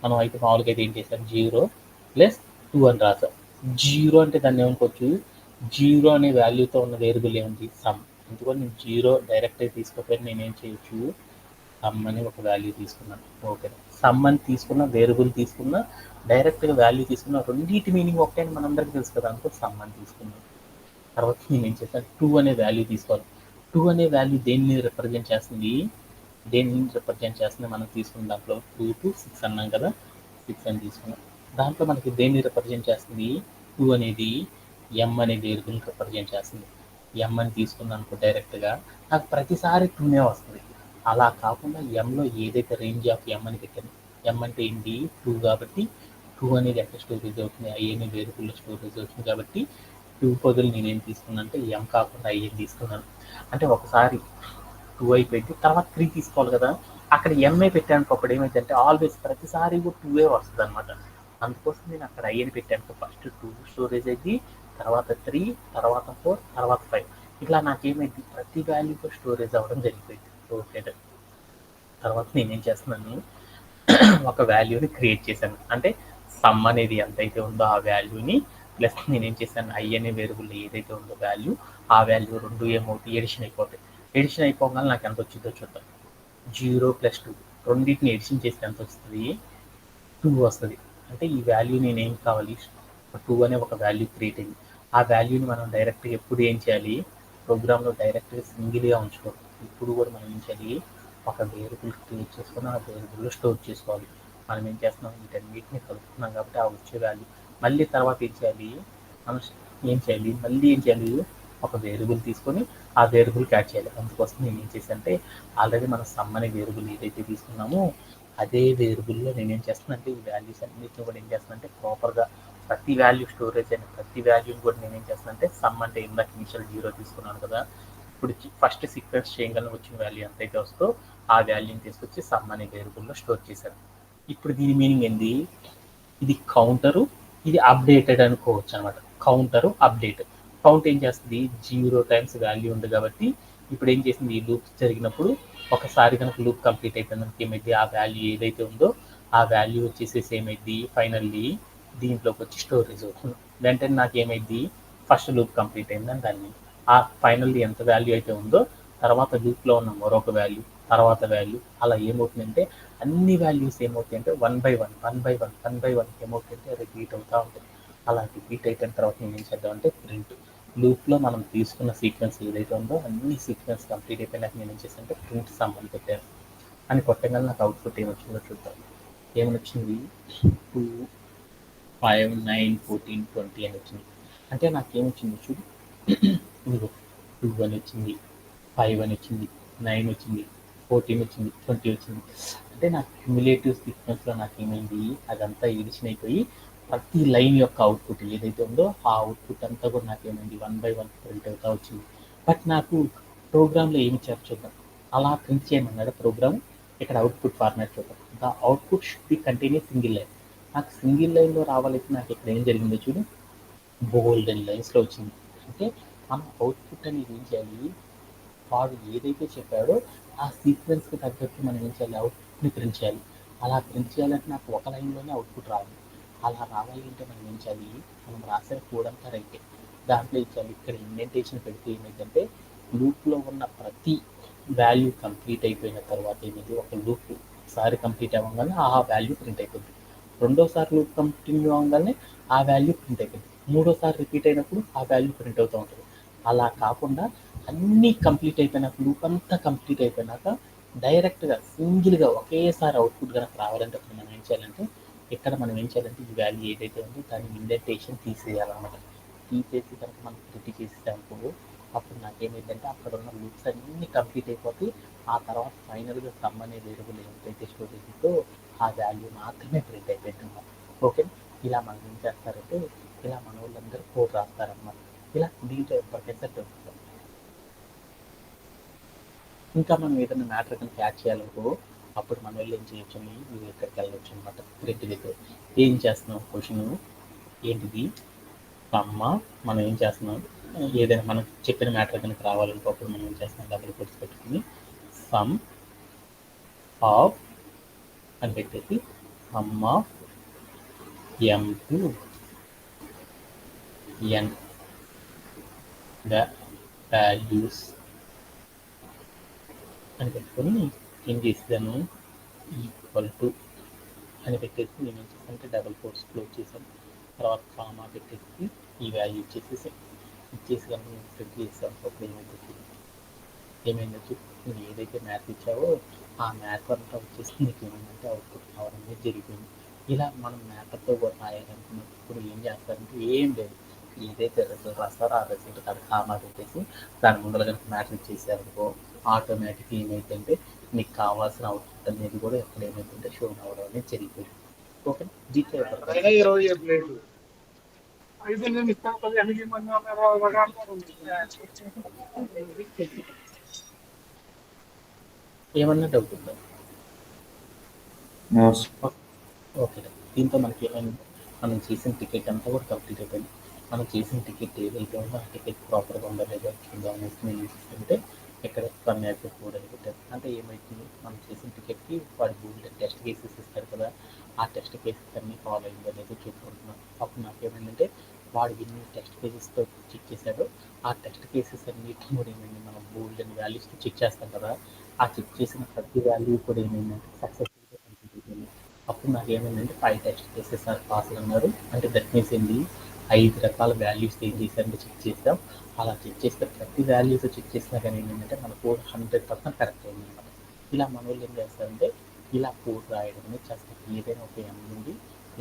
మనం అయితే మామూలుగా అయితే ఏం చేసాం, 0+2 అని రాసాం. 0 అంటే దాన్ని ఏమనుకోవచ్చు, 0 అనే వాల్యూతో ఉన్న వేరియబుల్ ఏముంది, సమ్. ఎందుకంటే నేను 0 డైరెక్ట్గా తీసుకోకపోయినా నేనేం చేయొచ్చు, సమ్ అని ఒక వాల్యూ తీసుకున్నాను. ఓకే, సమ్ అని తీసుకున్న, వేరియబుల్ తీసుకున్న, డైరెక్ట్గా వాల్యూ తీసుకున్న, రెండింటి మీనింగ్ ఒకటే అని మనందరికీ తెలుసు కదా, అనుకో సమ్ అని తీసుకున్నాను. తర్వాత నేను ఏం చేశాను, 2 అనే వాల్యూ తీసుకోవాలి. 2 అనే వాల్యూ దేన్ని రిప్రజెంట్ చేస్తుంది, మనం తీసుకున్న దాంట్లో 2 to 6 అన్నాం కదా, 6 అని తీసుకున్నాం. దాంట్లో మనకి దేన్ని రిప్రజెంట్ చేస్తుంది, 2 అనేది ఎం అనే వేరియబుల్ రిప్రజెంట్ చేస్తుంది. ఎం అని తీసుకున్నాను అనుకో డైరెక్ట్గా, నాకు ప్రతిసారి 2నే వస్తుంది. అలా కాకుండా ఎంలో ఏదైతే రేంజ్ ఆఫ్ ఎం అని పెట్టాను, ఎం అంటే ఏంటి, 2 కాబట్టి 2 అనేది ఎక్కడ స్టోరేజ్ అవుతుంది, ఐ అనే వేరియబుల్లో స్టోరేజ్ అవుతుంది. కాబట్టి 2 బదులు నేనేం తీసుకున్నాను అంటే ఎం కాకుండా ఐ అని తీసుకున్నాను. అంటే ఒకసారి 2 అయిపోయింది, తర్వాత 3 తీసుకోవాలి కదా, అక్కడ ఎంఏ పెట్టాను. అప్పుడు ఏమైందంటే ఆల్వేస్ ప్రతిసారి కూడా 2 వస్తుంది అనమాట. అందుకోసం నేను అక్కడ ఐ అని పెట్టాను. ఫస్ట్ 2 స్టోరేజ్ అయింది, తర్వాత 3, తర్వాత 4, తర్వాత 5. ఇట్లా నాకేమైంది, ప్రతి వాల్యూతో స్టోరేజ్ అవ్వడం జరిగిపోయింది. ఓకే, తర్వాత నేనేం చేస్తున్నాను, ఒక వాల్యూని క్రియేట్ చేశాను. అంటే సమ్ అనేది ఎంతైతే ఉందో ఆ వాల్యూని ప్లస్ నేనేం చేశాను, ఐ అనే వేరియబుల్ ఏదైతే ఉందో వాల్యూ, ఆ వాల్యూ రెండు ఏమవుతాయి, ఎడిషన్ అయిపోతాయి. ఎడిషన్ అయిపోగానే నాకు ఎంత వచ్చిందో చూద్దాం. 0+2 రెండింటిని ఎడిషన్ చేస్తే ఎంత వస్తుంది, 2 వస్తుంది. అంటే ఈ వాల్యూ నేనేం కావాలి, 2 అనే ఒక వాల్యూ క్రియేట్ అయింది. ఆ వాల్యూని మనం డైరెక్ట్గా ఎప్పుడు ఏం చేయాలి, ప్రోగ్రాంలో డైరెక్ట్గా సింగిల్గా ఉంచుకోవాలి. ఇప్పుడు కూడా మనం ఏం చేయాలి, ఒక వేరియబుల్ క్రియేట్ చేసుకుని ఆ వేరియబుల్లో స్టోర్ చేసుకోవాలి. మనం ఏం చేస్తున్నాం, వీటన్నిటిని కలుపుతున్నాం కాబట్టి ఆ వచ్చే వాల్యూ మళ్ళీ తర్వాత ఏం చేయాలి, మనం మళ్ళీ ఏం చేయాలి, ఒక వేరియబుల్ తీసుకొని ఆ వేరియబుల్కి యాడ్ చేయాలి. అందుకోసం నేను ఏం చేశానంటే ఆల్రెడీ మనం సమ్ అనే వేరియబుల్ ఏదైతే తీసుకున్నామో అదే వేరియబుల్లో నేనేం చేస్తాను అంటే ఈ వాల్యూస్ అన్నిటిని కూడా ఏం చేస్తాను అంటే ప్రాపర్గా ప్రతి వాల్యూ స్టోరేజ్ అయిన ప్రతి వాల్యూని కూడా నేనేం చేస్తాను అంటే సమ్ అంటే ఇందాక ఇనిషియల్ 0 తీసుకున్నాను కదా, ఇప్పుడు ఫస్ట్ సీక్వెన్స్ చేయగలను వచ్చిన వాల్యూ ఎంతైతే వస్తుందో ఆ వాల్యూని తీసుకొచ్చి సమ్ అనే వేరియబుల్లో స్టోర్ చేశాను. ఇప్పుడు దీని మీనింగ్ ఏంది, ఇది కౌంటరు, ఇది అప్డేటెడ్ అనుకోవచ్చు అనమాట. Counter update. కౌంట్ ఏం చేస్తుంది, 0 టైమ్స్ వాల్యూ ఉంది కాబట్టి ఇప్పుడు ఏం చేసింది, ఈ లూప్ జరిగినప్పుడు ఒకసారి కనుక లూప్ కంప్లీట్ అయిపోయింది ఏమైంది, ఆ వాల్యూ ఏదైతే ఉందో ఆ వాల్యూ వచ్చేసేసి ఏమైంది, ఫైనల్లీ దీంట్లోకి వచ్చి స్టోరేజ్ అవుతుంది. వెంటనే నాకు ఏమైంది, ఫస్ట్ లూప్ కంప్లీట్ అయిందని దాన్ని ఆ ఫైనల్లీ ఎంత వాల్యూ అయితే ఉందో తర్వాత లూప్లో ఉన్న మరొక వాల్యూ, తర్వాత వాల్యూ, అలా ఏమవుతుందంటే అన్ని వాల్యూస్ ఏమవుతాయంటే 1/1 ఏమవుతుందంటే రిపీట్ అవుతూ ఉంటుంది. అలా రిపీట్ అయిపోయిన తర్వాత నేను ఏం చేద్దామంటే ప్రింట్, లూప్లో మనం తీసుకున్న సీక్వెన్స్ ఏదైతే ఉందో అన్ని సీక్వెన్స్ కంప్లీట్ అయిపోయినాక నేను ఏం చేశానంటే ప్రింట్ సమ్ అని పెట్టాను. అని కొట్టగానే నాకు అవుట్పుట్ ఏమొచ్చిందో చూద్దాం. ఏమని వచ్చింది, 2, 5, 9, 14, 20 అని వచ్చింది. అంటే నాకేమొచ్చింది చూడు, ఇదిగో 2 అని వచ్చింది, 5 అని వచ్చింది, 9 వచ్చింది, 14 వచ్చింది, 20 వచ్చింది. అంటే నాకు క్యుములేటివ్ సీక్వెన్స్లో నాకేమైంది, అదంతా ఎడిషన్ అయిపోయి ప్రతి లైన్ యొక్క అవుట్పుట్ ఏదైతే ఉందో ఆ అవుట్పుట్ అంతా కూడా నాకేమైంది 1/1 ప్రింట్ అవుతా వచ్చింది. బట్ నాకు ప్రోగ్రామ్లో ఏమి ఇచ్చారు చూద్దాం. అలా ప్రింట్ చేయమన్నాడు ప్రోగ్రామ్. ఇక్కడ అవుట్పుట్ ఫార్మాట్ చూద్దాం. The output should be contain single line. నాకు సింగిల్ లైన్లో రావాలైతే నాకు ఇక్కడ ఏం జరిగిందో చూడు, బోల్డెన్ లైన్స్లో వచ్చింది. అంటే మనం అవుట్పుట్ అనేది ఏం చేయాలి, వాడు ఏదైతే చెప్పాడో ఆ సీక్వెన్స్కి తగ్గట్టు మనం ఏం చేయాలి, అవుట్పుట్ని ప్రింట్ చేయాలి. అలా ప్రింట్ చేయాలంటే నాకు ఒక లైన్‌లోనే అవుట్‌పుట్ రావాలి. అలా రావాలి అంటే మనం ఏం చేయాలి? మనం రాసిన కోడ్ అంతా రైటే. దాంట్లో ఇచ్చాలి ఇక్కడ ఇండెంటేషన్ పెడితే ఏమైందంటే లూప్‌లో ఉన్న ప్రతి వాల్యూ కంప్లీట్ అయిపోయిన తర్వాత ఏమైంది ఒక లూప్ ఒకసారి కంప్లీట్ అవ్వంగానే ఆ వాల్యూ ప్రింట్ అయిపోద్ది. రెండోసారి లూప్ కంటిన్యూ అవ్వంగానే ఆ వాల్యూ ప్రింట్ అయిపోద్ది. మూడోసారి రిపీట్ అయినప్పుడు ఆ వాల్యూ ప్రింట్ అవుతూ ఉంటుంది. అలా కాకుండా అన్నీ కంప్లీట్ అయిపోయినాక లూప్ అంతా కంప్లీట్ అయిపోయినాక డైరెక్ట్‌గా సింగిల్‌గా ఒకేసారి అవుట్‌పుట్ గనక రావాలంటే అప్పుడు మనం ఏం చేయాలంటే ఇక్కడ మనం ఏం చేయాలంటే ఈ వాల్యూ ఏదైతే ఉందో దాని ఇండెంటేషన్ తీసేయాలన్నమాట. తీసేసి కనుక మనం ప్రింట్ చేసేసామనుకో అప్పుడు నాకేమైందంటే అక్కడ ఉన్న లూప్స్ అన్నీ కంప్లీట్ అయిపోతాయి. ఆ తర్వాత ఫైనల్‌గా సమ్ అనే వేరియబుల్ ఎంతైతే స్టోర్ చేసిందో ఆ వాల్యూ మాత్రమే ప్రింట్ అయిపోయిందన్నమాట. ఓకే. ఇలా మనం ఏం చేస్తారంటే ఇలా మనోళ్ళందరూ కోడ్ రాస్తారన్నమాట. ఇలా దీంట్లో ఎప్పటికైనా దొరుకుతాం. ఇంకా మనం ఏదైనా మ్యాటర్ కనుక యాడ్ చేయాలనుకో అప్పుడు మనం వెళ్ళి ఏం చేయొచ్చని నువ్వు ఎక్కడికి వెళ్ళొచ్చు అనమాట ప్రింట్ దగ్గర ఏం చేస్తున్నాం క్వశ్చన్ ఏంటిది అమ్మ మనం ఏం చేస్తున్నాం ఏదైనా మనం చెప్పిన మ్యాటర్ కనుక రావాలనుకో అప్పుడు మనం ఏం చేస్తున్నాం డబుల్ కోట్స్ పెట్టుకుని సమ్ ఆఫ్ అని పెట్టేసి sum of M to N values అని పెట్టుకొని ఏం చేసాను ఈక్వల్ టు అని పెట్టేసి నేను ఏం చేశానంటే డబుల్ కోట్స్ క్లోజ్ చేశాను. తర్వాత కామా పెట్టేసి ఈ వాల్యూ ఇచ్చేసేసాను. ఇచ్చేసి కనుక నేను ప్రింట్ చేసాను అప్పుడు ఏమైందో నువ్వు ఏదైతే మ్యాథ్ ఇచ్చావో ఆ మ్యాథ్ అంతా వచ్చేసి నీకు ఏమైందంటే అవుట్పుట్ రావడం అనేది జరిగింది. ఇలా మనం మ్యాథ్తో రాయాలనుకున్నప్పుడు ఏం చేస్తారంటే ఏం లేదు ఏదైతే రిజల్ట్ రాస్తారో ఆ రిజల్ట్ కాదు కామా పెట్టేసి దాని ముందర కనుక మ్యాథ్స్ ఇచ్చేసారనుకో ఆటోమేటిక్గా ఏమైందంటే నీకు కావాల్సిన అవుట్పుట్ అనేది కూడా ఎక్కడ ఏమైందంటే షో అవ్వడం అనేది జరిగిపోయింది. ఓకే జీకే ఏమన్నా డౌట్ ఉందా? No, sir. ఓకే. దీంతో మనకి ఏమైంది మనం చేసిన టికెట్ అంతా కూడా కంప్లీట్ అయిపోయింది. మనం చేసిన టికెట్ ఏదైతే ఉందో ఆ టికెట్ ప్రాపర్గా ఉందో లేదో చూద్దాం అనేసి నేను ఏం చేస్తానంటే ఇక్కడ కొన్ని అయితే కోడ్ అని పెట్టాను. అంటే ఏమవుతుంది మనం చేసిన టికెట్కి వాడు గూగుల్ టెస్ట్ కేసెస్ ఇస్తారు కదా ఆ టెస్ట్ కేసెస్ అన్నీ ఫాలో అయిందో లేదో చూసుకుంటున్నాను. అప్పుడు నాకేమైందంటే వాడు ఎన్ని టెస్ట్ కేసెస్తో చెక్ చేశాడో ఆ టెస్ట్ కేసెస్ అన్నిటిని కూడా ఏమైంది మనం గూగుల్ అని వాల్యూస్తో చెక్ చేస్తాం కదా ఆ చెక్ చేసిన ప్రతి వాల్యూ కూడా ఏమైందంటే సక్సెస్ఫుల్గా కంప్లీట్ అయిపోయింది. అప్పుడు నాకేమైందంటే 5 టెస్ట్ కేసెస్ పాస్ అన్నారు. అంటే దట్ మీన్స్ ఏంటి 5 రకాల వాల్యూస్ ఏం చేశారంటే చెక్ చేసాం. అలా చెక్ చేస్తే ప్రతి వాల్యూస్ చెక్ చేసినా కానీ ఏమైందంటే మన కోడ్ 100% కరెక్ట్ అయిందనమాట. ఇలా మన వాళ్ళు ఏం చేస్తారంటే ఇలా కోడ్ రాయడం అనేది చేస్తారు. ఏదైనా ఒక ఎం నుండి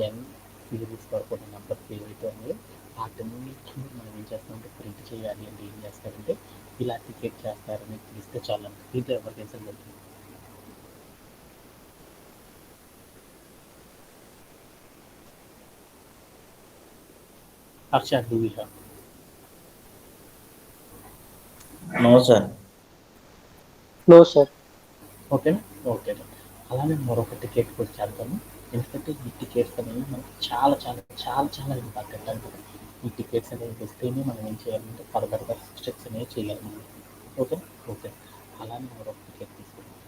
ఎన్ సిరీస్ వరకు ఉన్న నెంబర్స్ ఏవైతే ఉన్నాయో వాటన్నిటిని మనం ఏం చేస్తామంటే ప్రింట్ చేయాలి అంటే ఏం చేస్తారంటే ఇలా టికెట్ చేస్తారని తెలిస్తే చాలు దీంట్లో ఎవరికైనా వెళ్తుంది. Harsha do you have No, sir. No sir. ఓకేనా? ఓకే. అలానే మరొక టికెట్ కూడా చేద్దాము. ఎందుకంటే ఈ టికెట్స్ అనేవి మనకు చాలా చాలా చాలా చాలా ఇంపార్టెంట్ అనమాట. ఈ టికెట్స్ అనేవి వస్తేనే మనం ఏం చేయాలంటే ఫర్దర్‌గా స్టెప్స్ అనేవి చేయాలి మనం. ఓకే. ఓకే. అలానే మరొక టికెట్ తీసుకుందాం.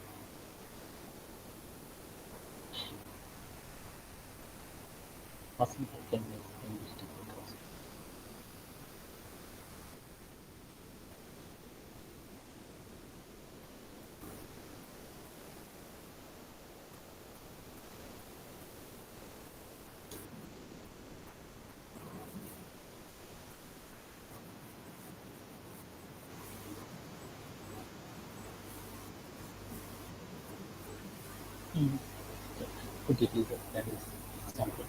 ఫస్ట్ టికెట్ ఇంగ్లీష్ టికెట్ కోసం. Could you please explain this example?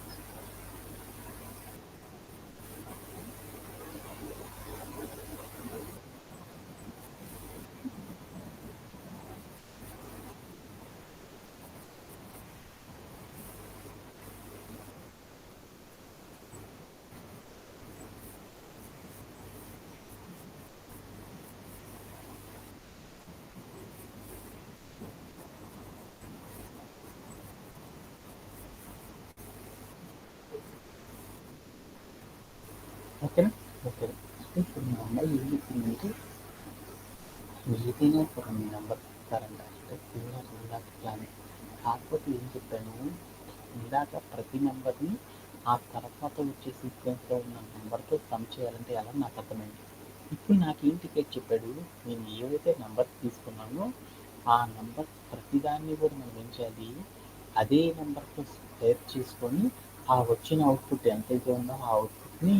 ఓకేనా? ఓకే. ఇప్పుడు మా అమ్మాయి ఏం చెప్పిందంటే ఏదైనా ఒక 2 నెంబర్స్ ఇస్తారంట. అంటే 0, 2 ప్లాన్ కాకపోతే ఏం చెప్పాను, ఇందాక ప్రతి నెంబర్ని ఆ తర్వాత వచ్చే సీక్వెన్స్లో ఉన్న నెంబర్తో సమ్ చేయాలంటే ఎలా నాకు అర్థమైంది. ఇప్పుడు నాకేం టికెట్ చెప్పాడు, నేను ఏవైతే నెంబర్స్ తీసుకున్నానో ఆ నెంబర్ ప్రతిదాన్ని కూడా మనం ఏం చేయాలి, అదే నెంబర్తో స్క్వేర్ చేసుకొని ఆ వచ్చిన అవుట్పుట్ ఎంతైతే ఉందో ఆ అవుట్పుట్ని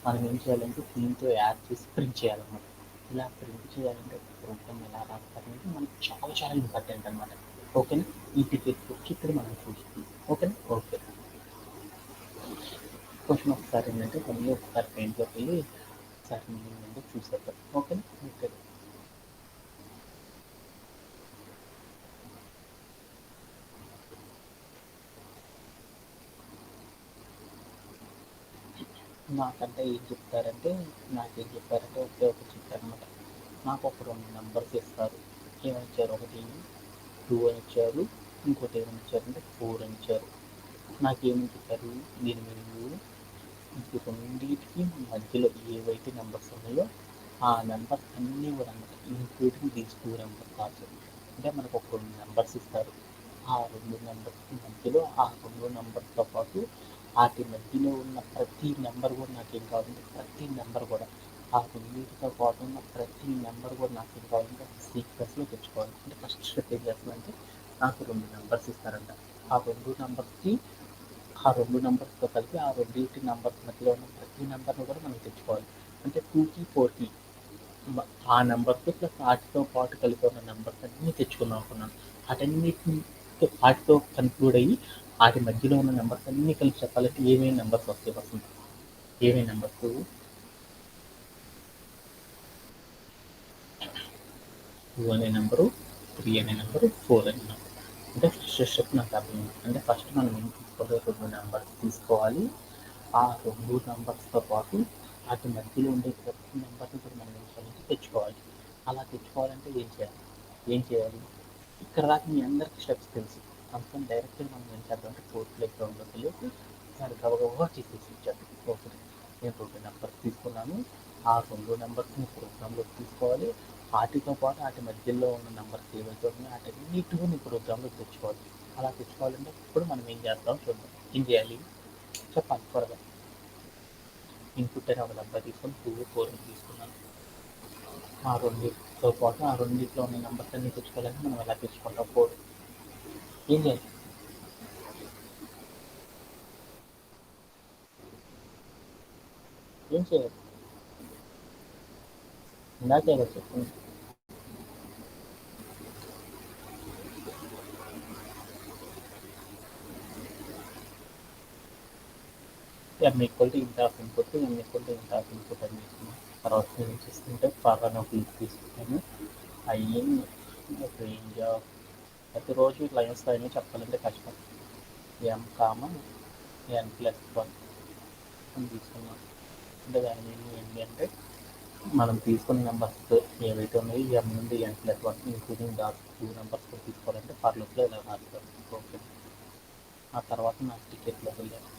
మనం ఏం చేయాలంటే దీంతో యాడ్ చేసి ప్రింట్ చేయాలన్నమాట. ఇలా ప్రింట్ చేయాలంటే ప్రోగ్రామ్ ఎలా రాస్తారంటే మనకి చాలా చాలా ఇంపార్టెంట్ అనమాట. ఓకేనా, ఈ టికెట్ గురించి ఇక్కడ మనం చూస్తున్నాం. ఓకేనా, ఓకే. క్వశ్చన్ ఒకసారి ఏంటంటే మళ్ళీ ఒకసారి పెయింట్లోకి వెళ్ళి ఒకసారి నేను చూసేద్దాం. ఓకేనా, ఓకే. నాకంటే ఏం చెప్తారంటే ఒకే ఒకటి చెప్తారనమాట. నాకు ఒక 2 నెంబర్స్ ఇస్తారు. ఏమని ఇచ్చారు, ఒకటి 2 అని ఇచ్చారు, ఇంకోటి ఏమని ఇచ్చారంటే 4 అని ఇచ్చారు. నాకేమని చెప్పారు, దీని మీరు ఈ రెండింటికి మధ్యలో ఏవైతే నెంబర్స్ ఉన్నాయో ఆ నెంబర్స్ అన్నీ కూడా అనమాట, ఇంక్లూడింగ్ దీస్ 2 నెంబర్స్ కాదు. అంటే మనకు ఒక 2 నెంబర్స్ ఇస్తారు. ఆ 2 నెంబర్స్కి మధ్యలో ఆ 2 నెంబర్స్తో పాటు వాటి మధ్యలో ఉన్న ప్రతి నెంబర్ కూడా నాకేం కావాలంటే ప్రతి నెంబర్ కూడా ఆ రెండింటితో పాటు ఉన్న ప్రతి నెంబర్ కూడా నాకేం కావాలంటే సీక్వెన్స్లో తెచ్చుకోవాలి. అంటే ఫస్ట్ స్టెప్ ఏం చేస్తుందంటే నాకు 2 నెంబర్స్ ఇస్తారంట. ఆ 2 నెంబర్స్కి ఆ 2 నెంబర్స్తో కలిపి ఆ రెండింటి నెంబర్స్ మధ్యలో ఉన్న ప్రతి నెంబర్ని కూడా మనం తెచ్చుకోవాలి. అంటే 2కి 4కి ఆ నెంబర్తో ప్లస్ వాటితో పాటు కలిపి ఉన్న నెంబర్స్ అన్నీ తెచ్చుకుందాం అనుకున్నాను. వాటితో కన్క్లూడ్ అయ్యి వాటి మధ్యలో ఉన్న నెంబర్స్ అన్నీ కలిపి చెప్పాలంటే ఏమేమి నెంబర్స్ వస్తాయి వస్తుంది, ఏమేమి నెంబర్స్ 2 అనే నెంబరు, 3 అనే నెంబరు, 4 అనే నెంబరు. అంటే ఫస్ట్ స్టెప్ నాకు అర్థమైంది. అంటే ఫస్ట్ మనం ఏం తీసుకోవాలి, 2 నెంబర్స్ తీసుకోవాలి. ఆ 2 నెంబర్స్తో పాటు వాటి మధ్యలో ఉండే ప్రతి నెంబర్ని కూడా మనం ఏం చేయాలంటే తెచ్చుకోవాలి. అలా తెచ్చుకోవాలంటే ఏం చేయాలి ఇక్కడ దాకా మీ అందరికీ స్టెప్స్ తెలుసు. అందుకని డైరెక్ట్గా మనం ఏం చేద్దాం అంటే కోడ్ ప్లే గ్రౌండ్లోకి వెళ్ళి దాన్ని గబగబా చేసేసి ఇచ్చేద్దాం. ఓకే, నేను 2 నెంబర్స్ తీసుకున్నాను. ఆ 2 నెంబర్స్ని ప్రోగ్రాంలోకి తీసుకోవాలి. వాటితో పాటు వాటి మధ్యలో ఉన్న నెంబర్స్ ఏవైతే ఉన్నాయో వాటన్నిటిని నీ ప్రోగ్రాంలోకి తెచ్చుకోవాలి. అలా తెచ్చుకోవాలంటే ఇప్పుడు మనం ఏం చేద్దాం చూద్దాం. ఏం చేయాలి చెప్పాలి త్వరగా. ఇన్పుట్ అని ఒక నెంబర్ తీసుకొని 2, 4 తీసుకున్నాను. ఆ రెండింటితో పాటు ఆ రెండింటిలో ఉన్న నెంబర్స్ అన్ని తెచ్చుకోవాలంటే మనం ఎలా తెచ్చుకుంటాం, 4. ఏం చేయాలి, ఏం చేయాలి ఇందాకే కదా చెప్పింది. m ఈక్వల్ టు ఇంట్ of input, m equal to ఇంట్ ఆఫ్ ఇన్పుట్ అని తీసుకున్నాం. తర్వాత ఏం చేసుకుంటే ఫార్వర్డ్ ఒక లింక్ తీసుకుంటాను. ఐఎన్ రేంజ్ ఆఫ్ ప్రతిరోజు లైన్స్ అయినా చెప్పాలంటే కష్టం. m కామా n+1 అని తీసుకున్నాం. అంటే దాని ఏంటి అంటే మనం తీసుకున్న నెంబర్స్ ఏవైతే ఉన్నాయో m నుండి n+1 ఇంక్లూడింగ్ డాట్ 2 నెంబర్స్ తీసుకోవాలంటే ఫర్ లూప్లో ఇలా రాస్తారు. ఓకే, ఆ తర్వాత నాకు టికెట్లో వెళ్ళాను.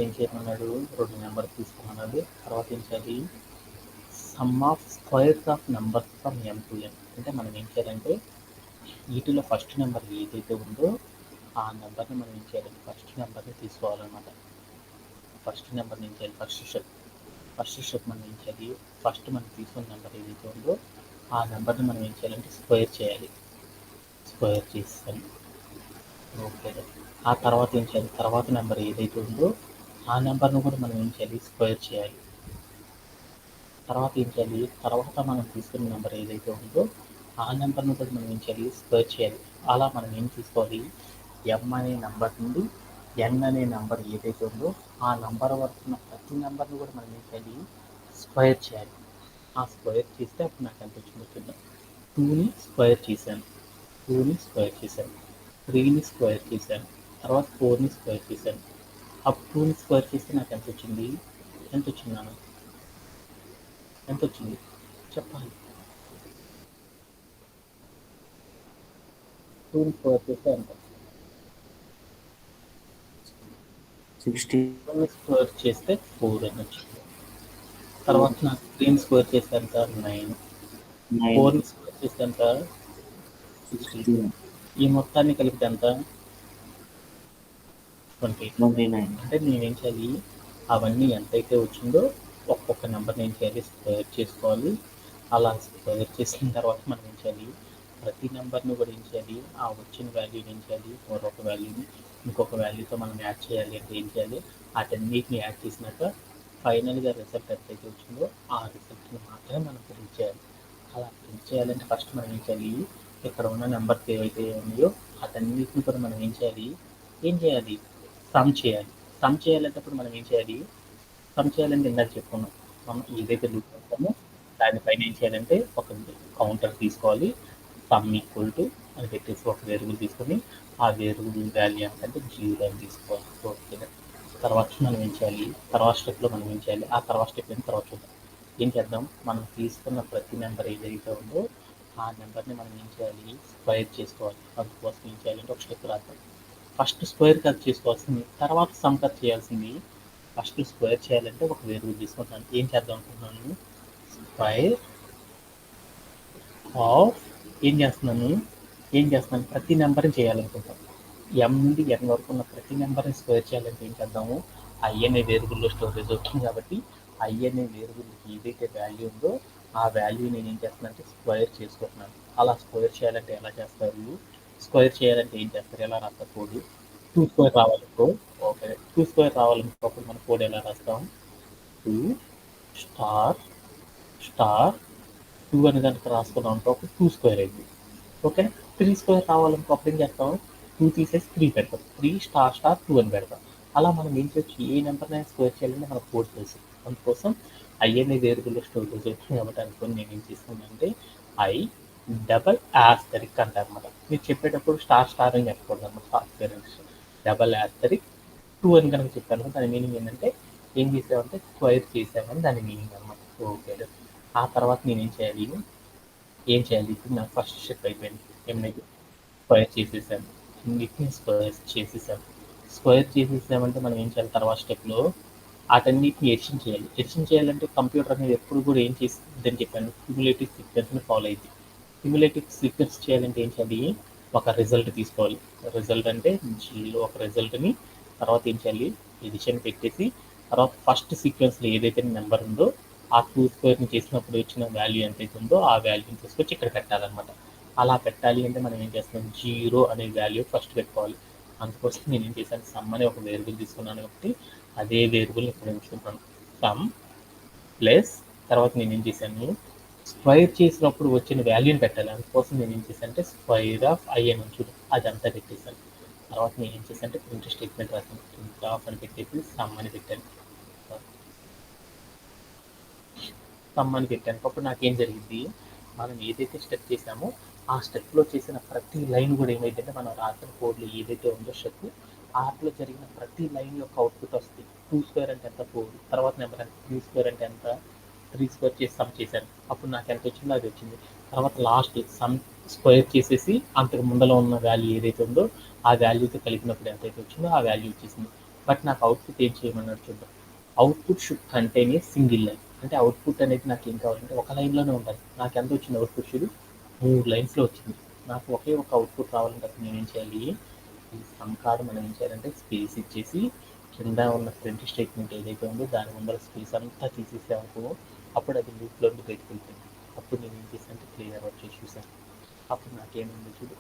ఏం చేయమన్నాడు, 2 నెంబర్స్ తీసుకున్నాడు. తర్వాత ఏం చేయాలి, some of squares of numbers from m to n. అంటే మనం ఏం చేయాలంటే వీటిలో ఫస్ట్ నెంబర్ ఏదైతే ఉందో ఆ నెంబర్ని మనం ఏం చేయాలి, ఫస్ట్ నెంబర్ని తీసుకోవాలన్నమాట. ఫస్ట్ నెంబర్ ఏం చేయాలి, ఫస్ట్ స్టెప్ మనం ఏం చేయాలి, ఫస్ట్ మనం తీసుకున్న నెంబర్ ఏదైతే ఉందో ఆ నెంబర్ని మనం ఏం చేయాలంటే స్క్వేర్ చేయాలి. స్క్వేర్ చేస్తాను. ఓకే, ఆ తర్వాత ఏం చేయాలి, తర్వాత నెంబర్ ఏదైతే ఉందో ఆ నెంబర్ను కూడా మనం ఏం చేయాలి, స్క్వేర్ చేయాలి. తర్వాత ఏం చేయాలి, తర్వాత మనం తీసుకున్న నెంబర్ ఏదైతే ఉందో ఆ నెంబర్ను కూడా మనం ఏం చేయాలి, స్క్వేర్ చేయాలి. అలా మనం ఏం తీసుకోవాలి, m అనే నెంబర్ నుండి n అనే నెంబర్ ఏదైతే ఉందో ఆ నెంబర్ వరకు ఉన్న ప్రతి నెంబర్ను కూడా మనం ఏం చేయాలి, స్క్వేర్ చేయాలి. ఆ స్క్వేర్ చేస్తే అప్పుడు నాకు ఎంత వచ్చిందో 2ని స్క్వేర్ చేశాను, 3ని స్క్వేర్ చేశాను, తర్వాత 4ని స్క్వేర్ చేశాను. అప్పుడు 2ని స్క్వేర్ చేస్తే నాకు ఎంత వచ్చింది, ఎంత వచ్చింది చెప్పాలి. 2ని స్క్వేర్ చేస్తే ఎంత, 60. 2ని స్క్వేర్ చేస్తే 4 అని వచ్చింది. తర్వాత నాకు 3ని స్క్వేర్ చేస్తే ఎంత, 9. 9. 4ని స్క్వేర్ చేస్తే ఎంత, 16 ఈ మొత్తాన్ని కలిపితే ఎంత? 20. 29 అంటే నేనేం చేయాలి, అవన్నీ ఎంతైతే వచ్చిందో ఒక్కొక్క నెంబర్ని ఏం చేయాలి, స్క్వేర్ చేసుకోవాలి. అలా స్క్వేర్ చేసిన తర్వాత మనం ఏం చేయాలి, ప్రతి నెంబర్ని కూడా ఏం చేయాలి, ఆ వచ్చిన వాల్యూని ఏం చేయాలి, మరొక వాల్యూని ఇంకొక వాల్యూతో మనం యాడ్ చేయాలి. అంటే ఏం చేయాలి, వాటన్నిటిని యాడ్ చేసినాక ఫైనల్గా రిజల్ట్ ఎంతైతే వచ్చిందో ఆ రిజల్ట్ని మాత్రమే మనం ప్రింట్ చేయాలి. అలా ప్రింట్ చేయాలంటే ఫస్ట్ మనం ఏం చేయాలి, ఇక్కడ ఉన్న నెంబర్స్ ఏవైతే ఉన్నాయో వాటన్నిటిని కూడా మనం ఏం చేయాలి, సమ్ చేయాలి. సమ్ చేయాలంటప్పుడు మనం ఏం చేయాలి, సమ్ చేయాలంటే ఇందాక చెప్పుకున్నాం, మనం ఏదైతే లూప్ చేస్తామో దానిపైన ఏం చేయాలంటే ఒక కౌంటర్ తీసుకోవాలి. సమ్ ఈక్వల్ టు అని పెట్టేసి ఒక వేరియబుల్ తీసుకొని ఆ వేరియబుల్ వాల్యూ ఏంటంటే 0 అని తీసుకోవాలి. ఓకే, తర్వాత మనం ఏం చేయాలి, తర్వాత స్టెప్లో మనం ఏం చేయాలి, ఆ తర్వాత స్టెప్ అయిన తర్వాత చూద్దాం. ఏం చేద్దాం, మనం తీసుకున్న ప్రతి నెంబర్ ఏదైతే ఉందో ఆ నెంబర్ని మనం ఏం చేయాలి, స్క్వైర్ చేసుకోవాలి. అందుకోసం ఏం చేయాలంటే ఒక స్టెప్ రాద్దాం. ఫస్ట్ స్క్వేర్ కట్ చేసుకోవాల్సింది, తర్వాత సమ్ కట్ చేయాల్సింది. ఫస్ట్ స్క్వేర్ చేయాలంటే ఒక వేరియబుల్ తీసుకుంటాను. ఏం చేద్దాం అనుకుంటున్నాను, స్క్వేర్ ఆఫ్ ఏం చేస్తున్నాను ప్రతి నెంబర్ని చేయాలనుకుంటాను. ఎం నుండి ఎన్ వరకు ఉన్న ప్రతి నెంబర్ని స్క్వేర్ చేయాలంటే ఏం చేద్దాము, ఐ అనే వేరియబుల్లో స్టోరేజ్ అవుతుంది కాబట్టి ఐ అనే వేరియబుల్కి ఏదైతే వాల్యూ ఉందో ఆ వాల్యూ నేను ఏం చేస్తున్నానంటే స్క్వేర్ చేసుకుంటున్నాను. అలా స్క్వేర్ చేయాలంటే ఎలా చేస్తారు, స్క్వేర్ చేయాలంటే ఏం చేస్తారు, ఎలా రాస్తారు కోడ్, 2 స్క్వేర్ రావాలనుకో. ఓకే, 2 స్క్వేర్ రావాలనుకోప్పుడు మన కోడ్ ఎలా రాస్తాం, 2 స్టార్ స్టార్ 2 అనే దానికి రాసుకున్నాం అనుకో, అప్పుడు 2 స్క్వేర్ అయింది. ఓకే, 3 స్క్వేర్ రావాలనుకో అప్పుడు ఏం చేస్తాం, 2 తీసేసి 3 పెడతాం, 3 స్టార్ స్టార్ 2 అని పెడతాం. అలా మనం ఏం చేయొచ్చు, ఏ నెంబర్నైనా స్క్వేర్ చేయాలంటే మనకు కోడ్ తెలుసు. అందుకోసం ఐ అనే వేరియబుల్లో స్టోరేజ్ అవుతుంది కాబట్టి అనుకోని నేను ఏం చేస్తున్నానంటే ఐ డబల్ యాస్టరిక్ అంటారు అనమాట. మీరు చెప్పేటప్పుడు స్టార్ స్టార్ అని చెప్పకూడదు అనమాట. సాఫ్ట్వేర్ డబల్ యాస్టరిక్ 2 అని కనుక చెప్పాను, దాని మీనింగ్ ఏంటంటే ఏం చేసామంటే స్క్వేర్ చేసామని దాని మీనింగ్ అనమాట. ఓకే, ఆ తర్వాత నేను ఏం చేయాలి ఇప్పుడు నాకు ఫస్ట్ స్టెప్ అయిపోయింది. ఏమైంది, స్క్వేర్ చేసేసాను, అన్నిటిని స్క్వేర్ చేసేసాను. స్క్వేర్ చేసేసామంటే మనం ఏం చేయాలి, తర్వాత స్టెప్లో వాటన్నిటిని ఎడిషన్ చేయాలి. ఎడిషన్ చేయాలంటే కంప్యూటర్ అనేది ఎప్పుడు కూడా ఏం చేస్తుందని చెప్పాను, క్యుములేటివ్ సీక్వెన్స్ని ఫాలో అయింది. క్యుములేటివ్ సీక్వెన్స్ చేయాలంటే ఏం చేయాలి, ఒక రిజల్ట్ తీసుకోవాలి. రిజల్ట్ అంటే జీరో, ఒక రిజల్ట్ని తర్వాత ఏం చేయాలి, ఎడిషన్ పెట్టేసి తర్వాత ఫస్ట్ సీక్వెన్స్లో ఏదైతే నెంబర్ ఉందో ఆ 2 స్క్వేర్ని చేసినప్పుడు వచ్చిన వాల్యూ ఎంతైతే ఉందో ఆ వాల్యూని తీసుకొచ్చి ఇక్కడ పెట్టాలన్నమాట. అలా పెట్టాలి అంటే మనం ఏం చేస్తాం, 0 అనే వాల్యూ ఫస్ట్ పెట్టుకోవాలి. అందుకోసం నేను ఏం చేశాను, సమ్ అనే ఒక వేరియబుల్ తీసుకున్నాను కాబట్టి అదే వేరియబుల్ని ఇక్కడ ఉంచుకుంటాను. సమ్ ప్లస్ తర్వాత నేను ఏం చేశాను, స్క్వైర్ చేసినప్పుడు వచ్చిన వాల్యూని పెట్టాలి. అందుకోసం నేను ఏం చేశాను అంటే స్క్వైర్ ఆఫ్ ఐ అని ఉంచుడు అదంతా పెట్టేశాను. తర్వాత నేను ఏం చేశాను అంటే ప్రింట్ స్టేట్మెంట్ రాసాను, ప్రింట్ ఆఫ్ అని పెట్టేసి సమ్ అని పెట్టాను. సమ్ అని పెట్టాను. అప్పుడు నాకేం జరిగింది, మనం ఏదైతే స్టెప్ చేసామో ఆ స్టెప్లో చేసిన ప్రతి లైన్ కూడా ఏమైందంటే మనం రాసిన కోడ్లో ఏదైతే ఉందో స్టెప్ ఆర్ట్లో జరిగిన ప్రతి లైన్ యొక్క అవుట్పుట్ వస్తుంది. 2 స్క్వేర్ అంటే ఎంత 4, తర్వాత నెంబర్ ఎంత 3 స్క్వేర్ అంటే ఎంత 3 స్క్వేర్ చేసి సమ్ చేశాను. అప్పుడు నాకు ఎంత వచ్చిందో అది వచ్చింది. తర్వాత లాస్ట్ సమ్ స్క్వేర్ చేసేసి అంతకు ముందలో ఉన్న వాల్యూ ఏదైతే ఉందో ఆ వాల్యూతో కలిపినప్పుడు ఎంతైతే వచ్చిందో ఆ వాల్యూ వచ్చేసింది. బట్ నాకు అవుట్పుట్ ఏం చేయమన్నాడు చూద్దాం. Output should contain a single line. అంటే అవుట్పుట్ అనేది నాకు ఏం కావాలంటే ఒక లైన్లోనే ఉండాలి. నాకు ఎంత వచ్చింది అవుట్పుట్ షుడ్ 3 లైన్స్లో వచ్చింది. నాకు ఒకే ఒక అవుట్పుట్ రావాలంటే అప్పుడు నేను ఏం చేయాలి, ఈ సమ్ కార్డ్ మనం ఏం చేయాలంటే స్పేస్ ఇచ్చేసి కింద ఉన్న ప్రింట్ స్టేట్మెంట్ ఏదైతే ఉందో దాని ముందర స్పేస్ అంతా తీసేసామనుకో అప్పుడు అది లూప్లో ఉండి బయటకు వెళ్తుంది. అప్పుడు నేను ఏం చేశానంటే క్లియర్ వచ్చి చూసాను. అప్పుడు నాకేమైంది చూడు,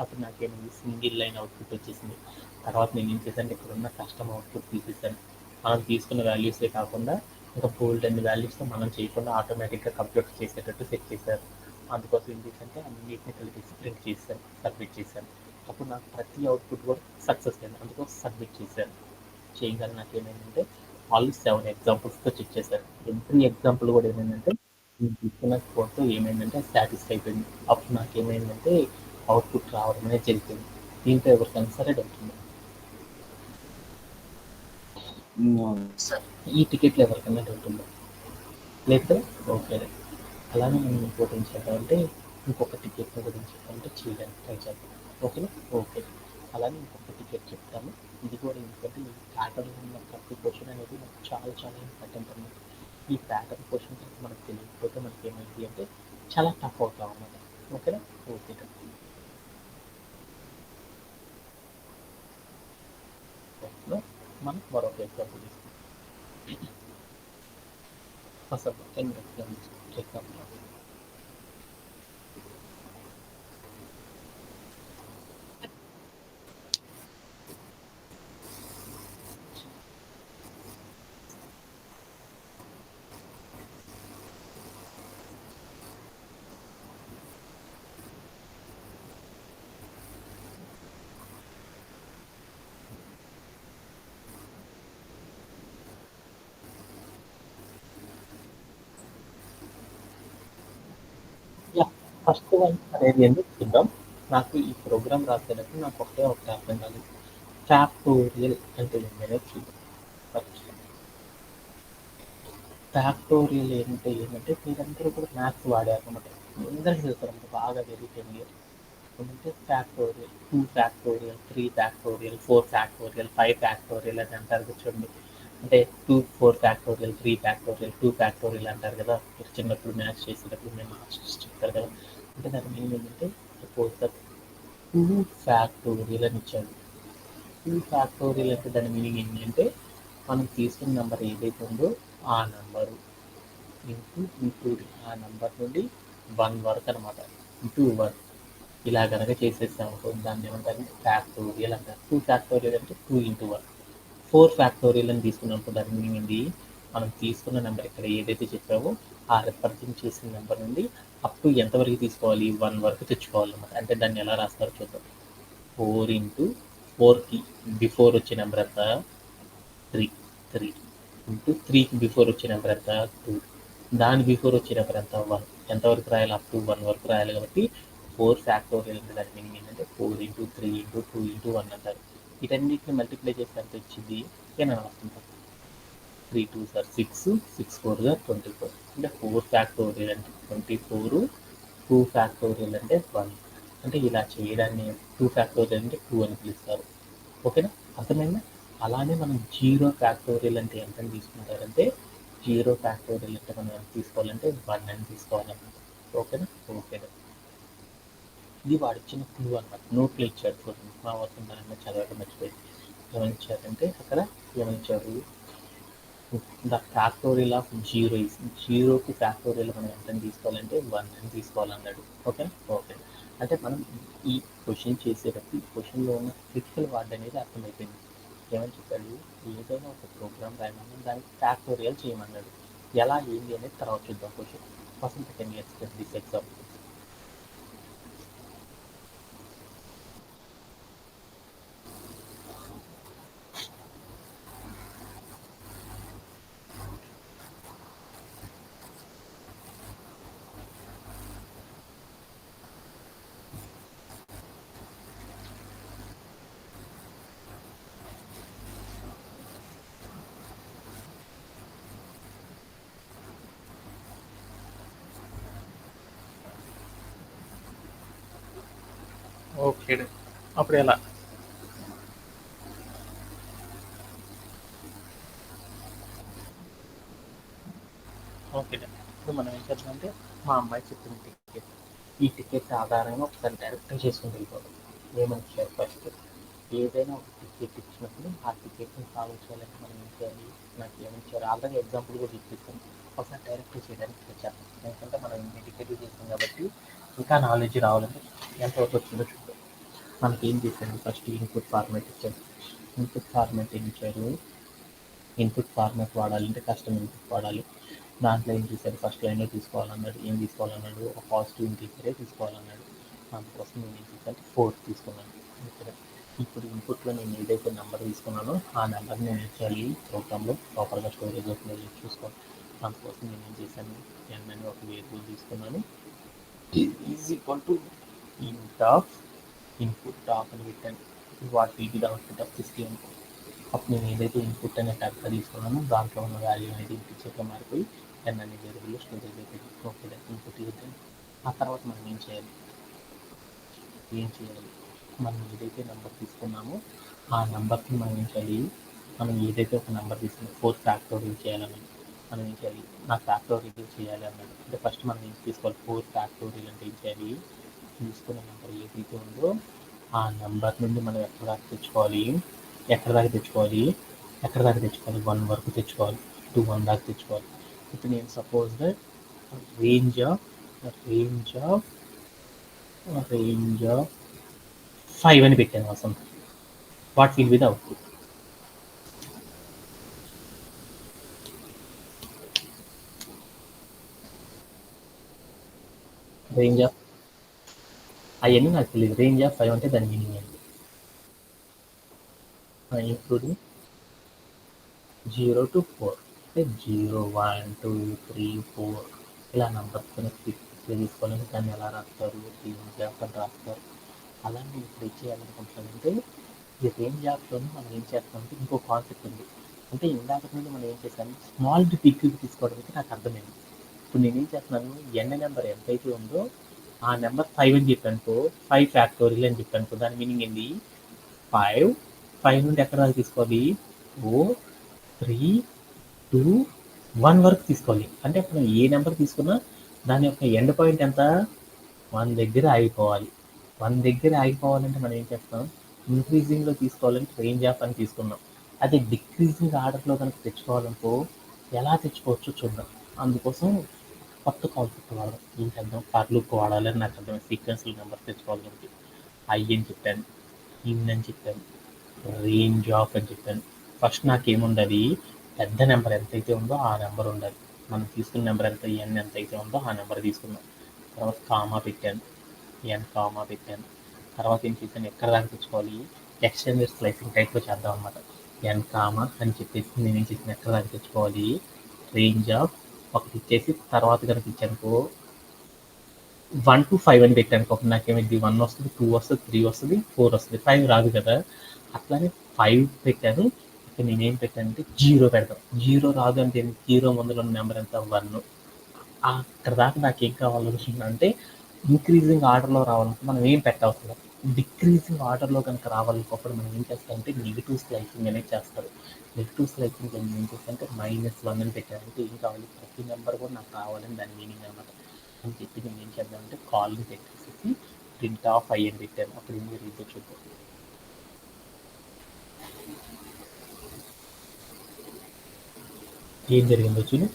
అప్పుడు నాకేమైంది సింగిల్ లైన్ అవుట్పుట్ వచ్చేసింది. తర్వాత నేను ఏం చేశాను, ఇక్కడ ఉన్న కస్టమ్ అవుట్పుట్ తీసేసాను. మనం తీసుకున్న వాల్యూసే కాకుండా ఇంకా బోల్డ్ అన్ని వాల్యూస్తో మనం చేయకుండా ఆటోమేటిక్గా కంప్యూటర్ చేసేటట్టు సెట్ చేశారు. అందుకోసం ఏం చేశానంటే అన్నింటినీ కలిపేసి ప్రింట్ చేశాను, సబ్మిట్ చేశాను. అప్పుడు నాకు ప్రతి అవుట్పుట్ కూడా సక్సెస్ అయింది. అందుకోసం సబ్మిట్ చేశాను. చేయగానే నాకు ఏమైందంటే వాళ్ళు 7 ఎగ్జాంపుల్స్తో చెక్ చేశారు. ఎవ్రీ ఎగ్జాంపుల్ కూడా ఏమైందంటే నేను తీసుకున్న కోడ్తో ఏమైందంటే సాటిస్ఫై అయిపోయింది. అప్పుడు నాకు ఏమైందంటే అవుట్పుట్ రావడం అనేది జరిగింది. దీంతో ఎవరికైనా సరే డౌట్ ఉంది, ఈ టికెట్లో ఎవరికైనా డౌట్ ఉందా, లేదు కదా. ఓకే, అలానే మనం ఇంకోటి ఏం చేద్దామంటే ఇంకొక టికెట్ గురించి చెప్పాలంటే చేయడానికి ట్రై చేద్దాం. ఓకేనా. ఓకే, అలానే ఇంకొక టికెట్ చెప్తాను. ఇది కూడా ఎందుకంటే ఈ ప్యాటర్న్ ఉన్న ప్రతి క్వశ్చన్ అనేది మనకు చాలా చాలా ఇంపార్టెంట్ అన్నమాట. ఈ ప్యాటర్న్ క్వశ్చన్ మనకు తెలియకపోతే మనకి ఏమైంది అంటే చాలా టఫ్ అవుతాం అన్నమాట. ఓకేనా. ఓకే. లో మనం మరొక ఎగ్జాంపుల్ తీసుకుంటాం. First of all example first one అనేది ఎందుకు చూద్దాం. నాకు ఈ ప్రోగ్రామ్ రాసేటప్పుడు నాకు ఒకటే అర్థం కాదు. ఫ్యాక్టోరియల్ అంటే ఏంటనే చూద్దాం. ఫస్ట్ ఫ్యాక్టోరియల్ ఏమంటే మీరందరూ కూడా మ్యాథ్స్ వాడారు అనమాట. అందరికీ తెలుసు బాగా తెలియదు. అంటే factorial 2 factorial 3 factorial 4 factorial 5 factorial అని అంటారు చూడండి. అంటే 4 ఫ్యాక్టోరియల్ 3 ఫ్యాక్టోరియల్ 2 ఫ్యాక్టోరియల్ అంటారు కదా. మీరు చిన్నప్పుడు మ్యాథ్స్ చేసేటప్పుడు మేము మాస్టర్స్ చెప్తారు కదా. అంటే దాని మీనింగ్ ఏంటంటే సపోజ్ దట్ 2 ఫ్యాక్టోరియల్ అని ఇచ్చాడు. 2 ఫ్యాక్టోరియల్ అంటే దాని మీనింగ్ ఏంటంటే మనం తీసుకున్న నెంబర్ ఏదైతే ఉందో ఆ నెంబరు ఇంక్లూడింగ్ ఆ నెంబర్ నుండి 1 వరకు అనమాట. ఇంటూ 1 ఇలా కనుక చేసేసాము దాన్ని ఏమంటారు ఫ్యాక్టోరియల్ అంటారు. 2 ఫ్యాక్టోరియల్ అంటే 2 ఇంటూ 1. 4 ఫ్యాక్టోరియల్ అని తీసుకున్నప్పుడు దాని మీనింగ్ ఏంటి, మనం తీసుకున్న నెంబర్ ఇక్కడ ఏదైతే చెప్పామో ఆ రిప్రజెంట్ చేసిన నెంబర్ నుండి అప్ టు ఎంతవరకు తీసుకోవాలి 1 వరకు తెచ్చుకోవాలన్నమాట. అంటే దాన్ని ఎలా రాస్తారో చూద్దాం. 4 ఇంటూ 4కి బిఫోర్ వచ్చే నెంబర్ ఎంత 3 ఇంటూ 3కి బిఫోర్ వచ్చే నెంబర్ ఎంత 2, దాని బిఫోర్ వచ్చే నెంబర్ ఎంత 1, ఎంతవరకు రాయాలి అప్ టు 1 వరకు రాయాలి. కాబట్టి 4 ఫ్యాక్టోరియల్ అంటే దాని మీనింగ్ ఏంటంటే 4 ఇంటూ 3 ఇంటూ 2 ఇంటూ 1 అంటారు. వీటన్నిటిని మల్టిప్లై చేస్తే ఎంత వచ్చింది అని రాస్తుంటాం. 3 2 సార్ 6 6 4 24. అంటే 4 ఫ్యాక్టోరియల్ అంటే 24, 2 ఫ్యాక్టోరియల్ అంటే 1. అంటే ఇలా చేయడాన్ని 2 ఫ్యాక్టోరియల్ అంటే 2 అని పిలుస్తారు. ఓకేనా, అర్థమైందా? అలానే మనం 0 ఫ్యాక్టోరియల్ అంటే ఎంతని తీసుకుంటారంటే 0 ఫ్యాక్టోరియల్ అంటే మనం ఎంత తీసుకోవాలంటే 1 అని తీసుకోవాలన్నమాట. ఓకేనా. ఓకేనా, ఇది వాడు ఇచ్చిన క్లూ అనమాట. నోట్లో ఇచ్చాడు చూడండి. మా వస్తుందని చదవడం మర్చిపోయింది. ఏమని ఇచ్చారంటే అక్కడ ఏమనిచ్చారు, ద ఫ్యాక్టోరియల్ ఆఫ్ 0 ఇస్ 0కి ఫ్యాక్టోరియల్ మనం ఎంత తీసుకోవాలంటే 1 అని తీసుకోవాలన్నాడు. Okay okay. అంటే మనం ఈ క్వశ్చన్ చేసేటప్పుడు ఈ క్వశ్చన్లో ఉన్న క్రిటికల్ వర్డ్ అనేది అర్థమైపోయింది. ఏమని చెప్పాడు, ఏదైనా ఒక ప్రోగ్రామ్ రాయమన్నా దానికి ఫ్యాక్టోరియల్ చేయమన్నాడు. ఎలా ఏంటి అనేది తర్వాత చూద్దాం. Question first 10 years this example. Okay, అప్పుడు ఎలా? ఓకే, ఇప్పుడు మనం ఏం చేద్దామంటే మా అమ్మాయి చెప్పిన టికెట్, ఈ టికెట్ ఆధారంగా ఒకసారి డైరెక్ట్గా చేసుకుని వెళ్ళిపోతాం. ఏమని ఇచ్చారు ఫస్ట్, ఏదైనా ఒక టికెట్ ఇచ్చినప్పుడు ఆ టికెట్ని సాల్వ్ చేయాలంటే మనం ఏం చేయాలి, నాకు ఏమిచ్చారు ఆల్రెడీ ఎగ్జాంపుల్ కూడా చూపిస్తాం. ఒకసారి డైరెక్ట్గా చేయడానికి వచ్చాను, ఎందుకంటే మనం ఇన్ని టికెట్లు చేసాం కాబట్టి ఇంకా నాలెడ్జ్ రావాలంటే ఎంతవరకు వచ్చిందో చూద్దాం. మనకి ఏం చేశారు, ఫస్ట్ ఇన్పుట్ ఫార్మాట్ ఇచ్చారు. ఇన్పుట్ ఫార్మాట్ ఏం ఇచ్చారు, ఇన్పుట్ ఫార్మాట్ వాడాలంటే కస్టమ్ ఇన్పుట్ వాడాలి. దాంట్లో ఏం చేశారు, ఫస్ట్ లైన్లో తీసుకోవాలన్నాడు. ఏం తీసుకోవాలన్నాడు, ఒక పాజిటివ్ ఇంటీజరే తీసుకోవాలన్నాడు. దానికోసం నేను ఏం చేశాను 4 తీసుకున్నాను. ఇప్పుడు ఇన్పుట్లో నేను ఏదైతే నెంబర్ తీసుకున్నానో ఆ నెంబర్ని నేను ఇచ్చాలి ప్రోగ్రామ్లో ప్రాపర్గా స్టోరేజ్ అవుతుందో చూసుకోవాలి. దానికోసం నేను ఏం చేశాను, n అని ఒక వేరియబుల్ తీసుకున్నాను. ఈజ్ ఈక్వల్ టు ఇంట్ ఆఫ్ ఇన్పుట్ ఆఫ్ అని పెట్టాను. What will be the output of this game. అప్పుడు నేను ఏదైతే ఇన్పుట్ అనే ట్యాగ్గా తీసుకున్నానో దాంట్లో ఉన్న వాల్యూ అనేది ఇంటిజర్గా మారిపోయి n అనే వేరియబుల్లో స్టోరేజ్ అయిపోయింది. ఓకే, ఇన్పుట్ ఇద్దాం. ఆ తర్వాత మనం ఏం చేయాలి, మనం ఏదైతే నెంబర్ తీసుకున్నామో ఆ నెంబర్కి మనం ఏం చేయాలి, మనం ఏదైతే ఒక నెంబర్ తీసుకున్నాం 4 ఫ్యాక్టోరియల్ చేయాలని మనం ఏం చేయాలి, నా ఫ్యాక్టోరియల్ చేయాలి అన్నాడు. అంటే ఫస్ట్ మనం ఏం తీసుకోవాలి, 4 ఫ్యాక్టోరియల్ అంటే ఏం చేయాలి, తీసుకున్న నెంబర్ ఏదైతే ఉందో ఆ నెంబర్ నుండి మనం ఎక్కడ తెచ్చుకోవాలి ఎక్కడ దాకా తెచ్చుకోవాలి 1 వరకు తెచ్చుకోవాలి, 1 దాకా తెచ్చుకోవాలి. ఇప్పుడు నేను సపోజ్ దట్ రేంజ్ ఆఫ్ 5 అని పెట్టాను అసలు. What will be the output? Range of అవన్నీ నాకు తెలియదు. రేంజ్ ఆఫ్ 5 అంటే దాని మీనింగ్ ఏంటి? ఇంక్లూడింగ్ 0 to 4 అంటే 0, 1, 2, 3, 4 ఇలా నెంబర్స్ తీసుకోవాలని దాన్ని ఎలా రాస్తారు? రేంజ్ ఆఫ్ అని రాస్తారు. అలా నేను ఇప్పుడు చేయాలనుకుంటున్నానంటే ఈ రేంజ్ ఆఫ్లోనే మనం ఏం చేస్తామంటే ఇంకో కాన్సెప్ట్ ఉంది. అంటే ఇందాక నుండి మనం ఏం చేస్తాము, స్మాల్ టు బిగ్ తీసుకోవడం అయితే నాకు అర్థమైంది. ఇప్పుడు నేనేం చేస్తున్నాను, ఎన్ నెంబర్ ఎంతైతే ఉందో ఆ నెంబర్ 5 అని చెప్పానుకో, 5 ఫ్యాక్టోరియల్ అని చెప్పానుకో, దాని మీనింగ్ ఏంటి? 5 నుండి ఎక్కడ దాకా తీసుకోవాలి? 4, 3, 2, 1 వరకు తీసుకోవాలి. అంటే ఇప్పుడు ఏ నెంబర్ తీసుకున్నా దాని యొక్క ఎండ్ పాయింట్ ఎంత? 1 దగ్గర ఆగిపోవాలి. 1 దగ్గర ఆగిపోవాలంటే మనం ఏం చేస్తాం, ఇంక్రీజింగ్లో తీసుకోవాలంటే రేంజ్ ఆఫ్ అని తీసుకున్నాం. అదే డిక్రీజింగ్ ఆర్డర్లో కనుక తెచ్చుకోవాలనుకో ఎలా తెచ్చుకోవచ్చో చూద్దాం. అందుకోసం కొత్త కాన్సెప్ట్ వాడదాం. ఏం చేద్దాం, ఫర్ లూప్ వాడాలని నాకు అర్థం. సీక్వెన్షియల్ నెంబర్ తెచ్చుకోవాలంటే ఐ అని చెప్పాను, ఇన్ అని చెప్పాను, రేంజ్ ఆఫ్ అని చెప్పాను. ఫస్ట్ నాకేముండాలి, పెద్ద నెంబర్ ఎంతైతే ఉందో ఆ నెంబర్ ఉండాలి. మనం తీసుకున్న నెంబర్ ఎంత, ఎన్ ఎంతైతే ఉందో ఆ నెంబర్ తీసుకున్నాం. తర్వాత కామా పెట్టాను, ఎన్ కామా పెట్టాను. తర్వాత ఏం చేశాను, ఎక్కడ దాకా తెచ్చుకోవాలి, ఎక్స్టెండెడ్ స్లైసింగ్ టైప్లో చేద్దాం అనమాట. ఎన్ కామా అని చెప్పేసి నేను ఏం చేసిన, ఎక్కడ దాకా తెచ్చుకోవాలి, రేంజ్ ఆఫ్ ఒకటి ఇచ్చేసి తర్వాత కనుక ఇచ్చానుకో 1 to 5 అని పెట్టాను. ఒక నాకేమైంది, 1 వస్తుంది, 2 వస్తుంది, 3 వస్తుంది, 4 వస్తుంది, 5 రాదు కదా. అట్లానే 5 పెట్టాను. ఇక్కడ నేనేం పెట్టానంటే 0 పెడతాను. 0 రాదు అంటే 0 ముందులో ఉన్న నెంబర్ ఎంత, 1. అక్కడ దాకా నాకు ఏం కావాలనుకుంటున్నా అంటే ఇంక్రీజింగ్ ఆర్డర్లో రావాలంటే మనం ఏం పెట్టవసరం. డిక్రీజింగ్ ఆర్డర్లో కనుక రావాలనుకోప్పుడు మనం ఏం చేస్తామంటే నెగిటివ్ స్లైసింగ్ అనేది చేస్తారు. నెగిటివ్ స్లైసింగ్ ఏం చేస్తామంటే -1 అని పెట్టారంటే ఏం కావాలి, ప్రతి నెంబర్ కూడా నాకు రావాలని దాని మీనింగ్ అనమాట. అని చెప్పి నేను ఏం చేద్దామంటే కాల్ని పెట్టేసి ప్రింట్ ఆఫ్ ఐ అని పెట్టాను. అప్పుడు ఏం జరిగిందో చూద్దాం. ఏం జరిగిందో చూడు.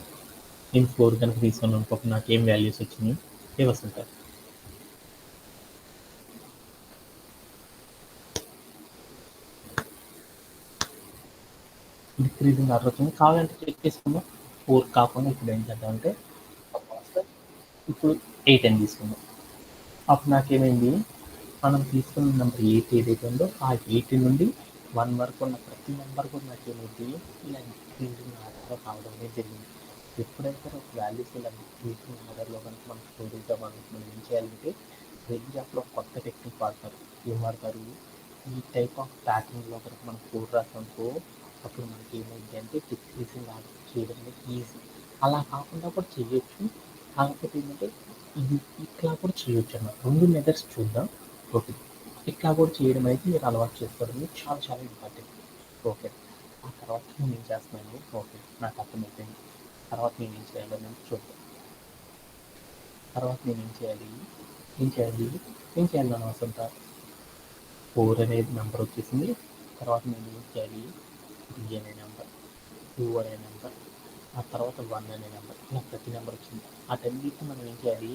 నేను 4 కనుక తీసుకున్నాను అనుకోక నాకు ఏం వాల్యూస్ వచ్చినాయి, ఏ వస్తుంటారు. డిక్రీజింగ్ ఆర్డర్ వచ్చింది. కావాలంటే చెక్ చేసుకుందాం. 4 కాకుండా ఇప్పుడు ఏం చేద్దామంటే ఇప్పుడు 8 అని తీసుకుందాం. అప్పుడు నాకేమైంది, మనం తీసుకున్న నెంబర్ 8 ఏదైతే ఉందో ఆ 8 నుండి 1 వరకు ఉన్న ప్రతి నెంబర్ కూడా నాకేమైంది ఇలా డిక్రీజింగ్ ఆర్డర్లో రావడం అనేది జరిగింది. ఎప్పుడైతే ఒక వాల్యూస్ ఇలా డిక్రీజింగ్ ఆర్డర్లో కనుక మనం స్టోరేజ్గా మనం ఏం చేయాలంటే రేంజ్ ఆఫ్లో కొత్త టెక్నిక్ వాడతారు. ఏం వాడతారు, ఈ టైప్ ఆఫ్ ప్యాటర్న్లో కనుక మనం కోడ్ రాసామనుకో అప్పుడు మనకి ఏమైంది అంటే డిక్రీజింగ్ ఆర్డర్ చేయడం అనేది ఈజీ. అలా కాకుండా కూడా చేయొచ్చు. కాకపోతే ఏంటంటే ఇది ఇట్లా కూడా చేయొచ్చు అన్నమాట. 2 మెథడ్స్ చూద్దాం. ఓకే, ఇట్లా కూడా చేయడం అయితే మీరు అలవాటు చేసుకోవడం చాలా చాలా ఇంపార్టెంట్. ఓకే, ఆ తర్వాత నేను ఏం చేస్తున్నాను, ఓకే నాకు అర్థమైపోయింది. తర్వాత నేను ఏం చేయాలో నేను చూద్దాం. తర్వాత నేను ఏం చేయాలి మనం అసలు 4 అనే నెంబర్ వచ్చేసింది. తర్వాత నేను ఏం చేయాలి, 3 అనే నెంబర్, 2 అనే నెంబర్, ఆ తర్వాత 1 అనే నెంబర్, ఇలా ప్రతి నెంబర్ వచ్చింది. వాటన్నిటిని మనం ఏం చేయాలి,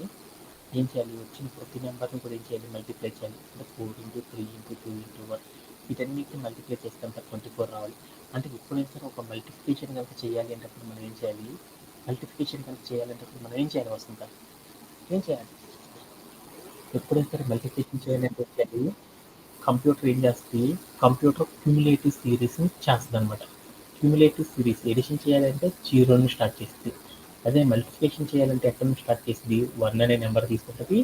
వచ్చిన ప్రతి నెంబర్ని కూడా ఏం చేయాలి, మల్టిప్లై చేయాలి. అంటే 4 into 3 into 2 into 1 వీటన్నిటిని మల్టిప్లై చేస్తే 24 రావాలి. అంటే ఎప్పుడైనా సరే ఒక మల్టిప్లికేషన్ కనుక చేయాలి అంటే మనం ఏం చేయాలి, మనం ఏం చేయాలి వస్తుందా, ఏం చేయాలి, ఎప్పుడైనా సరే మల్టిప్లికేషన్ చేయాలి అంటే చేయాలి, కంప్యూటర్ ఏం చేస్తుంది, కంప్యూటర్ క్యూములేటివ్ సిరీస్ని చేస్తుంది అనమాట. క్యూములేటివ్ సిరీస్ ఎడిషన్ చేయాలంటే 0 నుంచి స్టార్ట్ చేస్తుంది. అదే మల్టిప్లికేషన్ చేయాలంటే ఎక్కడి నుంచి స్టార్ట్ చేస్తుంది, 1 అనే నెంబర్ తీసుకుంటుంది,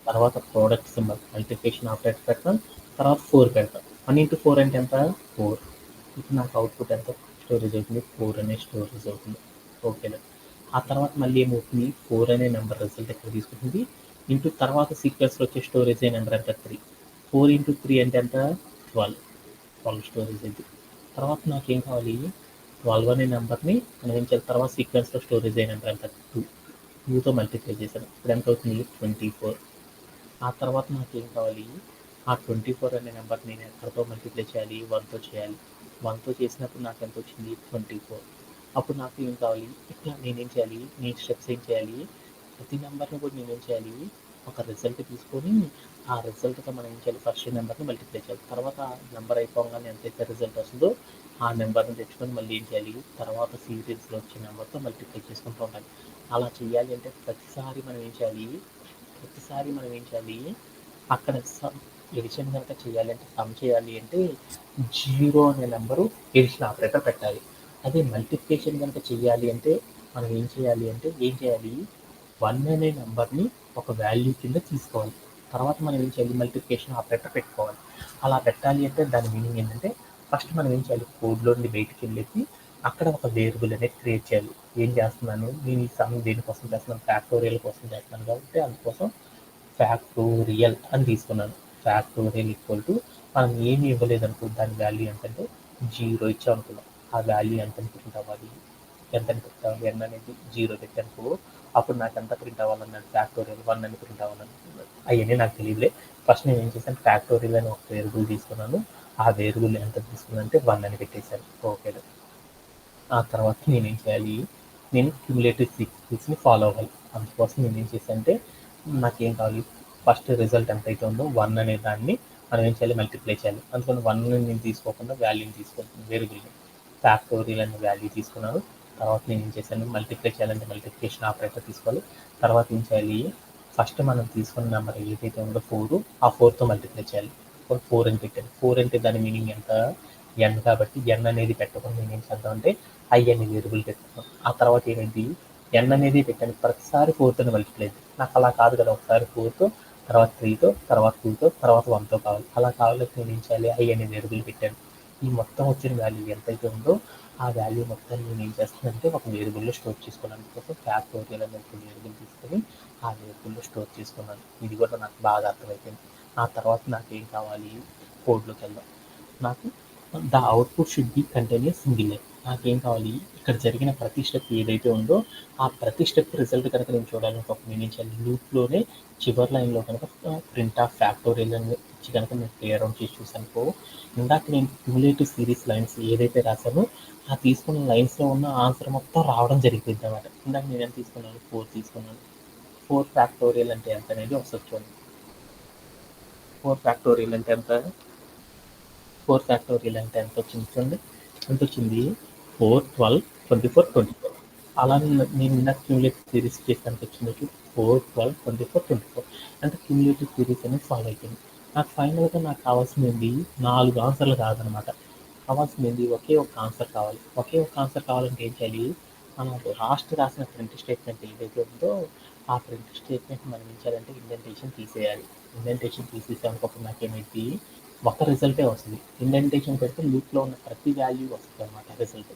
తర్వాత ప్రోడక్ట్ సింబల్ మల్టిప్లికేషన్ ఆపరేటర్ పెడతాం, తర్వాత 4 పెడతాం. 1 into 4 అంటే ఎంత, 4. ఇప్పుడు నాకు అవుట్పుట్ ఎంత స్టోరేజ్ అవుతుంది, 4 అనే స్టోరేజ్ అవుతుంది. ఓకేనా. ఆ తర్వాత మళ్ళీ ఏమవుతుంది, 4 అనే నెంబర్ రిజల్ట్ ఎక్కడ తీసుకుంటుంది, ఇంటూ తర్వాత సీక్వెన్స్లో వచ్చే స్టోరేజ్ అనే నెంబర్ ఎంత, 3. 4 into 3 అంటే ఎంత, 12 స్టోరేజ్ అయింది. తర్వాత నాకేం కావాలి, 12 అనే నెంబర్ని మనం ఏం చేయాలి, తర్వాత సీక్వెన్స్లో స్టోరేజ్ అయిన నెంబర్ ఎంత, 2తో మల్టిప్లై చేశాను. ఇప్పుడు ఎంత అవుతుంది, 24. ఆ తర్వాత నాకేం కావాలి, ఆ 24 అనే నెంబర్ నేను ఎక్కడితో మల్టిప్లై చేయాలి, 1తో చేయాలి. 1తో చేసినప్పుడు నాకు ఎంత వచ్చింది 24. అప్పుడు నాకు ఏం కావాలి, ఇట్లా నేనేం చేయాలి, నేను స్టెప్స్ ఏం చేయాలి, ప్రతి నెంబర్ని కూడా నేనేం చేయాలి, ఒక రిజల్ట్ తీసుకొని ఆ రిజల్ట్తో మనం ఏం చేయాలి, ఫస్ట్ నెంబర్ని మల్టిప్లై చేయాలి. తర్వాత నెంబర్ అయిపోగానే ఎంతైతే రిజల్ట్ వస్తుందో ఆ నెంబర్ని తెచ్చుకొని మళ్ళీ ఏం చేయాలి, తర్వాత సిరీస్లో వచ్చే నెంబర్తో మల్టిప్లై చేసుకుంటూ ఉండాలి. అలా చేయాలి అంటే ప్రతిసారి మనం ఏం చేయాలి, అక్కడ ఎడిషన్ కనుక చేయాలి అంటే సమ్ చేయాలి అంటే 0 అనే నెంబరు ఎడిషన్ ఆపరేటర్ పెట్టాలి. అదే మల్టిప్లికేషన్ కనుక చేయాలి అంటే మనం ఏం చేయాలి, 1 అనే నెంబర్ని ఒక వాల్యూ కింద తీసుకోవాలి. తర్వాత మనం ఏం చేయాలి, మల్టిప్లికేషన్ ఆపరేటర్ పెట్టుకోవాలి. అలా పెట్టాలి అంటే దాని మీనింగ్ ఏంటంటే ఫస్ట్ మనం ఏం చేయాలి, కోడ్లో నుండి బయటికి వెళ్ళేసి అక్కడ ఒక వేరియబుల్ అనేది క్రియేట్ చేయాలి. ఏం చేస్తున్నాను, నేను ఈ సమ్ దేనికోసం చేస్తున్నాను, ఫ్యాక్టోరియల్ కోసం చేస్తున్నాను కాబట్టి అందుకోసం ఫ్యాక్టోరియల్ అని తీసుకున్నాను. ఫ్యాక్టోరియల్ ఈక్వల్ టు మనం ఏమి ఇవ్వలేదు అనుకో, దాని వాల్యూ ఎంతంటే 0 ఇచ్చాం అనుకున్నాం. ఆ వాల్యూ ఎంత ప్రింట్ అవ్వాలి, n అనేది 0 పెట్టానుకో అప్పుడు నాకు ఎంత ప్రింట్ అవ్వాలన్నాడు, ఫ్యాక్టోరియల్ 1 అని ప్రింట్ అవ్వాలనుకున్నాను. అవన్నీ నాకు తెలియదులే. ఫస్ట్ నేను ఏం చేశాను, ఫ్యాక్టోరియల్ అని ఒక వేరియబుల్ తీసుకున్నాను. ఆ వేరియబుల్ ఎంత తీసుకున్నాను అంటే 1 అని పెట్టేశాను. ఓకే. ఆ తర్వాత నేనేం చేయాలి, నేను క్యుములేటివ్ సీక్వెన్స్ని ఫాలో అవ్వాలి. అందుకోసం నేనేం చేశాను అంటే నాకేం కావాలి, ఫస్ట్ రిజల్ట్ ఎంతైతే ఉందో 1 అనే దాన్ని మనం ఏం చేయాలి, మల్టిప్లై చేయాలి. అందుకని 1 నేను తీసుకోకుండా వాల్యూని తీసుకుంటాను, వేరియబుల్ని ఫ్యాక్టోరియల్ అనే వాల్యూ తీసుకున్నాను. తర్వాత నేను ఏం చేశాను, మల్టిప్లై చేయాలంటే మల్టిప్లికేషన్ ఆపరేటర్ తీసుకోవాలి. తర్వాత ఏం చేయాలి, ఫస్ట్ మనం తీసుకున్న నెంబర్ ఏదైతే ఉందో 4, ఆ 4తో మల్టిప్లై చేయాలి. 4 అని పెట్టాను. 4 అంటే దాని మీనింగ్ ఎంత, n కాబట్టి n అనేది పెట్టకుండా నేను ఏం చేద్దాం అంటే i అనే వేరియబుల్ పెట్టుకున్నాం. ఆ తర్వాత ఏమైంది, n అనేది పెట్టాను, ప్రతిసారి 4తో మల్టిప్లై అయింది. నాకు అలా కాదు కదా, ఒకసారి 4తో, తర్వాత 3తో, తర్వాత 2తో, తర్వాత 1తో కావాలి. అలా కావాలంటే నేను ఏం చేయాలి, i అనే వేరియబుల్ పెట్టాను. ఈ మొత్తం వచ్చిన వాల్యూ ఎంతైతే ఉందో ఆ వాల్యూ మొత్తం నేను ఏం చేస్తానంటే ఒక వేరియబుల్లో స్టోర్ చేసుకోవడానికి కోసం ఫ్యాక్టోరియల్ అనే ఒక వేరియబుల్ తీసుకొని ఆ వేరియబుల్లో స్టోర్ చేసుకున్నాను. ఇది కూడా నాకు బాగా అర్థమైపోయింది. ఆ తర్వాత నాకు ఏం కావాలి, కోడ్లోకి వెళ్దాం. నాకు the output should be contain a single line. నాకేం కావాలి, ఇక్కడ జరిగిన ప్రతి స్టెప్ ఏదైతే ఉందో ఆ ప్రతి స్టెప్ రిజల్ట్ కనుక నేను చూడాలనుకోక నేను ఏం చేయాలి, లూప్లోనే చివరి లైన్లో కనుక ప్రింట్ ఆఫ్ ఫ్యాక్టోరియల్ అని ఇచ్చి కనుక నేను ప్లే అరౌండ్ చేసి చూసానుకో, ఇందాక నేను క్యుములేటివ్ సిరీస్ లైన్స్ ఏదైతే రాశానో ఆ తీసుకున్న లైన్స్లో ఉన్న ఆన్సర్ మొత్తం రావడం జరిగిపోయింది అనమాట. ఇందాక నేను ఎంత తీసుకున్నాను, 4 తీసుకున్నాను. 4 ఫ్యాక్టోరియల్ అంటే ఎంత అనేది ఒకసారి చూడండి. 4 ఫ్యాక్టోరియల్ అంటే ఎంత, 4 ఫ్యాక్టోరియల్ అంటే ఎంత వచ్చింది చూడండి, ఎంత వచ్చింది, 4, 12, 24, 24. అలా నేను ఇందాక క్యుములేటివ్ సిరీస్ చేసానికి వచ్చింది 4, 12, 24, 24 అంటే క్యుములేటివ్ సిరీస్ అనేది సాల్వ్ అయిపోయింది. నాకు ఫైనల్గా నాకు కావాల్సింది 4 ఆన్సర్లు కాదనమాట, కావాల్సింది ఒకే ఒక ఆన్సర్ కావాలి. ఒకే ఒక ఆన్సర్ కావాలంటే ఏం చేయాలి, మనం లాస్ట్ రాసిన ప్రింట్ స్టేట్మెంట్ ఏదైతే ఉందో ఆ ప్రింట్ స్టేట్మెంట్ మనం ఏం చేయాలంటే ఇండెంటేషన్ తీసేయాలి. ఇండెంటేషన్ తీసేసామనుకోకుండా నాకేమైంది, ఒక రిజల్టే వస్తుంది. ఇండెంటేషన్ పెడితే లూప్లో ఉన్న ప్రతి వాల్యూ వస్తుంది అనమాట రిజల్ట్.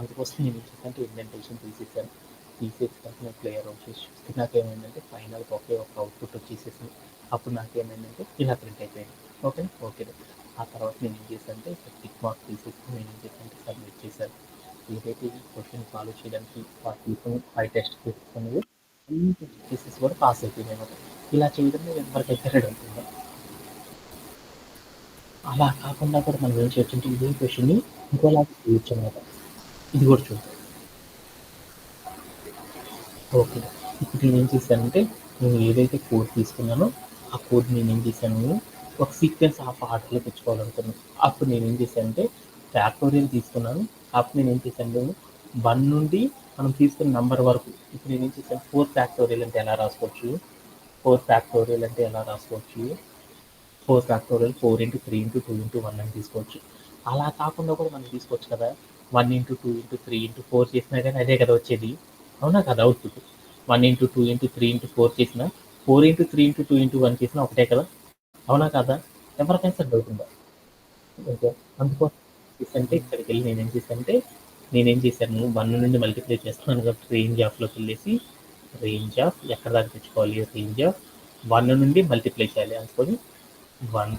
అందుకోసం నేను ఏం చేశానంటే ఇండెంటేషన్ తీసేసాను. తీసేసాక నేను ప్లే అరౌండ్ చేసి చూస్తే నాకేమైందంటే ఫైనల్గా ఒకే ఒక అవుట్పుట్ వచ్చేసేసింది. అప్పుడు నాకేమైందంటే ఇలా ప్రింట్ అయిపోయింది. ఓకే. ఆ తర్వాత నేను ఏం చేశానంటే టిక్ మార్క్ తీసేసుకుని నేను ఏం చేశానంటే సబ్మిట్ చేశాను. ఏదైతే ఈ క్వశ్చన్ సాల్వ్ చేయడానికి తీసుకుని 5 టెస్ట్ తీసుకున్నది అన్ని టెస్ట్ కేసెస్ కూడా పాస్ అయిపోయినాయి అనమాట. ఇలా చేయడం ఎవరికైతే రెడీ అవుతుందో. అలా కాకుండా కూడా మనం ఏం చేయొచ్చు అంటే ఇదే క్వశ్చన్ని ఇంకోలాగా చేయొచ్చు అనమాట. ఇది కూడా చూద్దాం. ఓకే. ఇప్పుడు నేను ఏం చేశానంటే నేను ఏదైతే కోడ్ తీసుకున్నానో ఆ కోడ్ నేను ఏం చేశాను, ఒక సీక్వెన్స్ ఆఫ్ ఆర్డర్లో తెచ్చుకోవాలనుకున్నాను. అప్పుడు నేను ఏం చేశానంటే ఫ్యాక్టోరియల్ తీసుకున్నాను. అప్పుడు నేను ఏం చేశాను, 1 నుండి మనం తీసుకున్న నంబర్ వరకు ఇప్పుడు నేను ఏం చేశాను, 4 ఫ్యాక్టోరియల్ అంటే ఎలా రాసుకోవచ్చు, 4 ఫ్యాక్టోరియల్ 4 ఇంటూ 3 ఇంటూ 2 ఇంటూ 1 అని తీసుకోవచ్చు. అలా కాకుండా కూడా మనం తీసుకోవచ్చు కదా, 1 ఇంటూ 2 ఇంటూ 3 ఇంటూ 4 చేసినా కానీ అదే కదా వచ్చేది, అవునా కదా అవుట్పుట్. 1 ఇంటూ 2 ఇంటూ 3 ఇంటూ 4 చేసిన, 4 ఇంటూ 3 ఇంటూ 2 ఇంటూ 1 చేసినా ఒకటే కదా, అవునా కదా. ఎవరికైనా సరే డౌట్ ఉందా, ఓకే. అందుకోసం అంటే ఇక్కడికి వెళ్ళి నేనేం చేశాను 1 నుండి మల్టిప్లై చేస్తున్నాను కాబట్టి రేంజ్ ఆఫ్లోకి వెళ్ళేసి రేంజ్ ఆఫ్ ఎక్కడ దాకా తెచ్చుకోవాలి, రేంజ్ ఆఫ్ 1 నుండి మల్టిప్లై చేయాలి అనుకొని 1,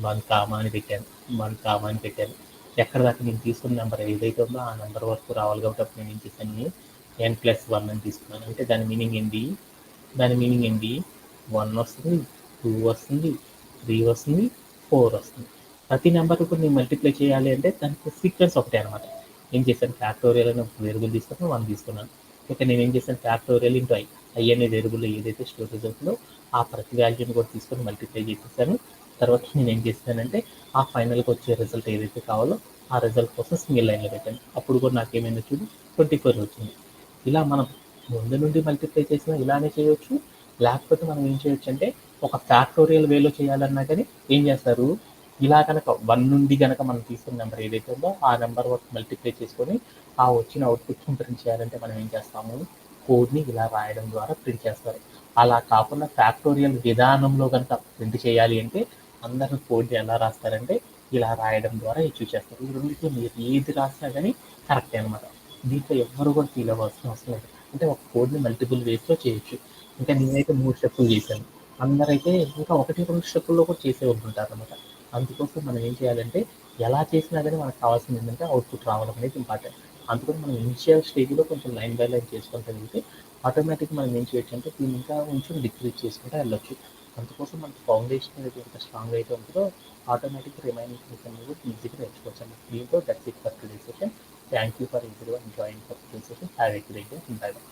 1 అని పెట్టాను. 1 అని పెట్టాను. ఎక్కడ దాకా నేను తీసుకున్న నెంబర్ ఏదైతే ఉందో ఆ నెంబర్ వరకు రావాలి కాబట్టి అప్పుడు నేను ఏం చేశాను, n+1 అని తీసుకున్నాను. అంటే దాని మీనింగ్ ఏంటి, 1 వస్తుంది, 2 వస్తుంది, 3 వస్తుంది, 4 వస్తుంది. ప్రతి నెంబర్ కూడా నేను మల్టిప్లై చేయాలి అంటే దానికి సీక్వెన్స్ ఒకటే అనమాట. ఏం చేశాను, ఫ్యాక్టోరియల్ అని ఒక వేరియబుల్ తీసుకుని 1 తీసుకున్నాను. ఓకే, నేను ఏం చేశాను, ఫ్యాక్టోరియల్ ఇంటూ ఐ అనే వేరియబుల్ ఏదైతే స్టోరేజ్ అవుతుందో ఆ ప్రతి వాల్యూని కూడా తీసుకొని మల్టిప్లై చేసేసాను. తర్వాత నేను ఏం చేశానంటే ఆ ఫైనల్గా వచ్చే రిజల్ట్ ఏదైతే కావాలో ఆ రిజల్ట్ కోసం సింగిల్ లైన్లో పెట్టాను. అప్పుడు కూడా నాకు ఏమైందో చూడు 24 వచ్చింది. ఇలా మనం ముందు నుండి మల్టిప్లై చేసినా ఇలానే చేయొచ్చు, లేకపోతే మనం ఏం చేయొచ్చు అంటే ఒక ఫ్యాక్టోరియల్ వేలో చేయాలన్నా కానీ ఏం చేస్తారు, ఇలా కనుక 1 నుండి కనుక మనం తీసుకున్న నెంబర్ ఏదైతే ఉందో ఆ నెంబర్ వరకు మల్టిప్లై చేసుకొని ఆ వచ్చిన అవుట్పుట్ని ప్రింట్ చేయాలంటే మనం ఏం చేస్తాము, కోడ్ని ఇలా రాయడం ద్వారా ప్రింట్ చేస్తారు. అలా కాకుండా ఫ్యాక్టోరియల్ విధానంలో కనుక ప్రింట్ చేయాలి అంటే అందరూ కోడ్ని ఎలా రాస్తారంటే ఇలా రాయడం ద్వారా అచీవ్ చేస్తారు. ఈ రెండింటిలో మీరు ఏది రాసినా కానీ కరెక్టే అనమాట. దీంట్లో ఎవ్వరు కూడా ఫీల్ అవ్వాల్సిన అవసరం లేదు. అంటే ఒక కోడ్ని మల్టిపుల్ వేస్లో చేయొచ్చు. ఇంకా నేనైతే 3 స్టెప్పులు చేశాను, అందరైతే ఇంకా 1-2 స్టెప్పుల్లో కూడా చేసే ఉంటారు అనమాట. అందుకోసం మనం ఏం చేయాలంటే ఎలా చేసినా కానీ మనకు కావాల్సింది ఏంటంటే అవుట్పుట్ రావడం అనేది ఇంపార్టెంట్. అందుకని మనం ఇనిషియల్ స్టేజ్లో కొంచెం లైన్ బై లైన్ చేసుకుంటే ఆటోమేటిక్గా మనం ఏం చేయొచ్చు అంటే దీన్ని ఇంకా కొంచెం డిక్రీజ్ చేసుకుంటూ వెళ్ళొచ్చు. అందుకోసం మనకి ఫౌండేషన్ అనేది ఎంత స్ట్రాంగ్ అయితే ఉంటుందో ఆటోమేటిక్ రిమైనింగ్ థింగ్స్ అనేది కూడా ఈజీగా నేర్చుకోవచ్చు అండి. దీంతో that's it for today session. Thank you for everyone join for today session. Have a great day. By by.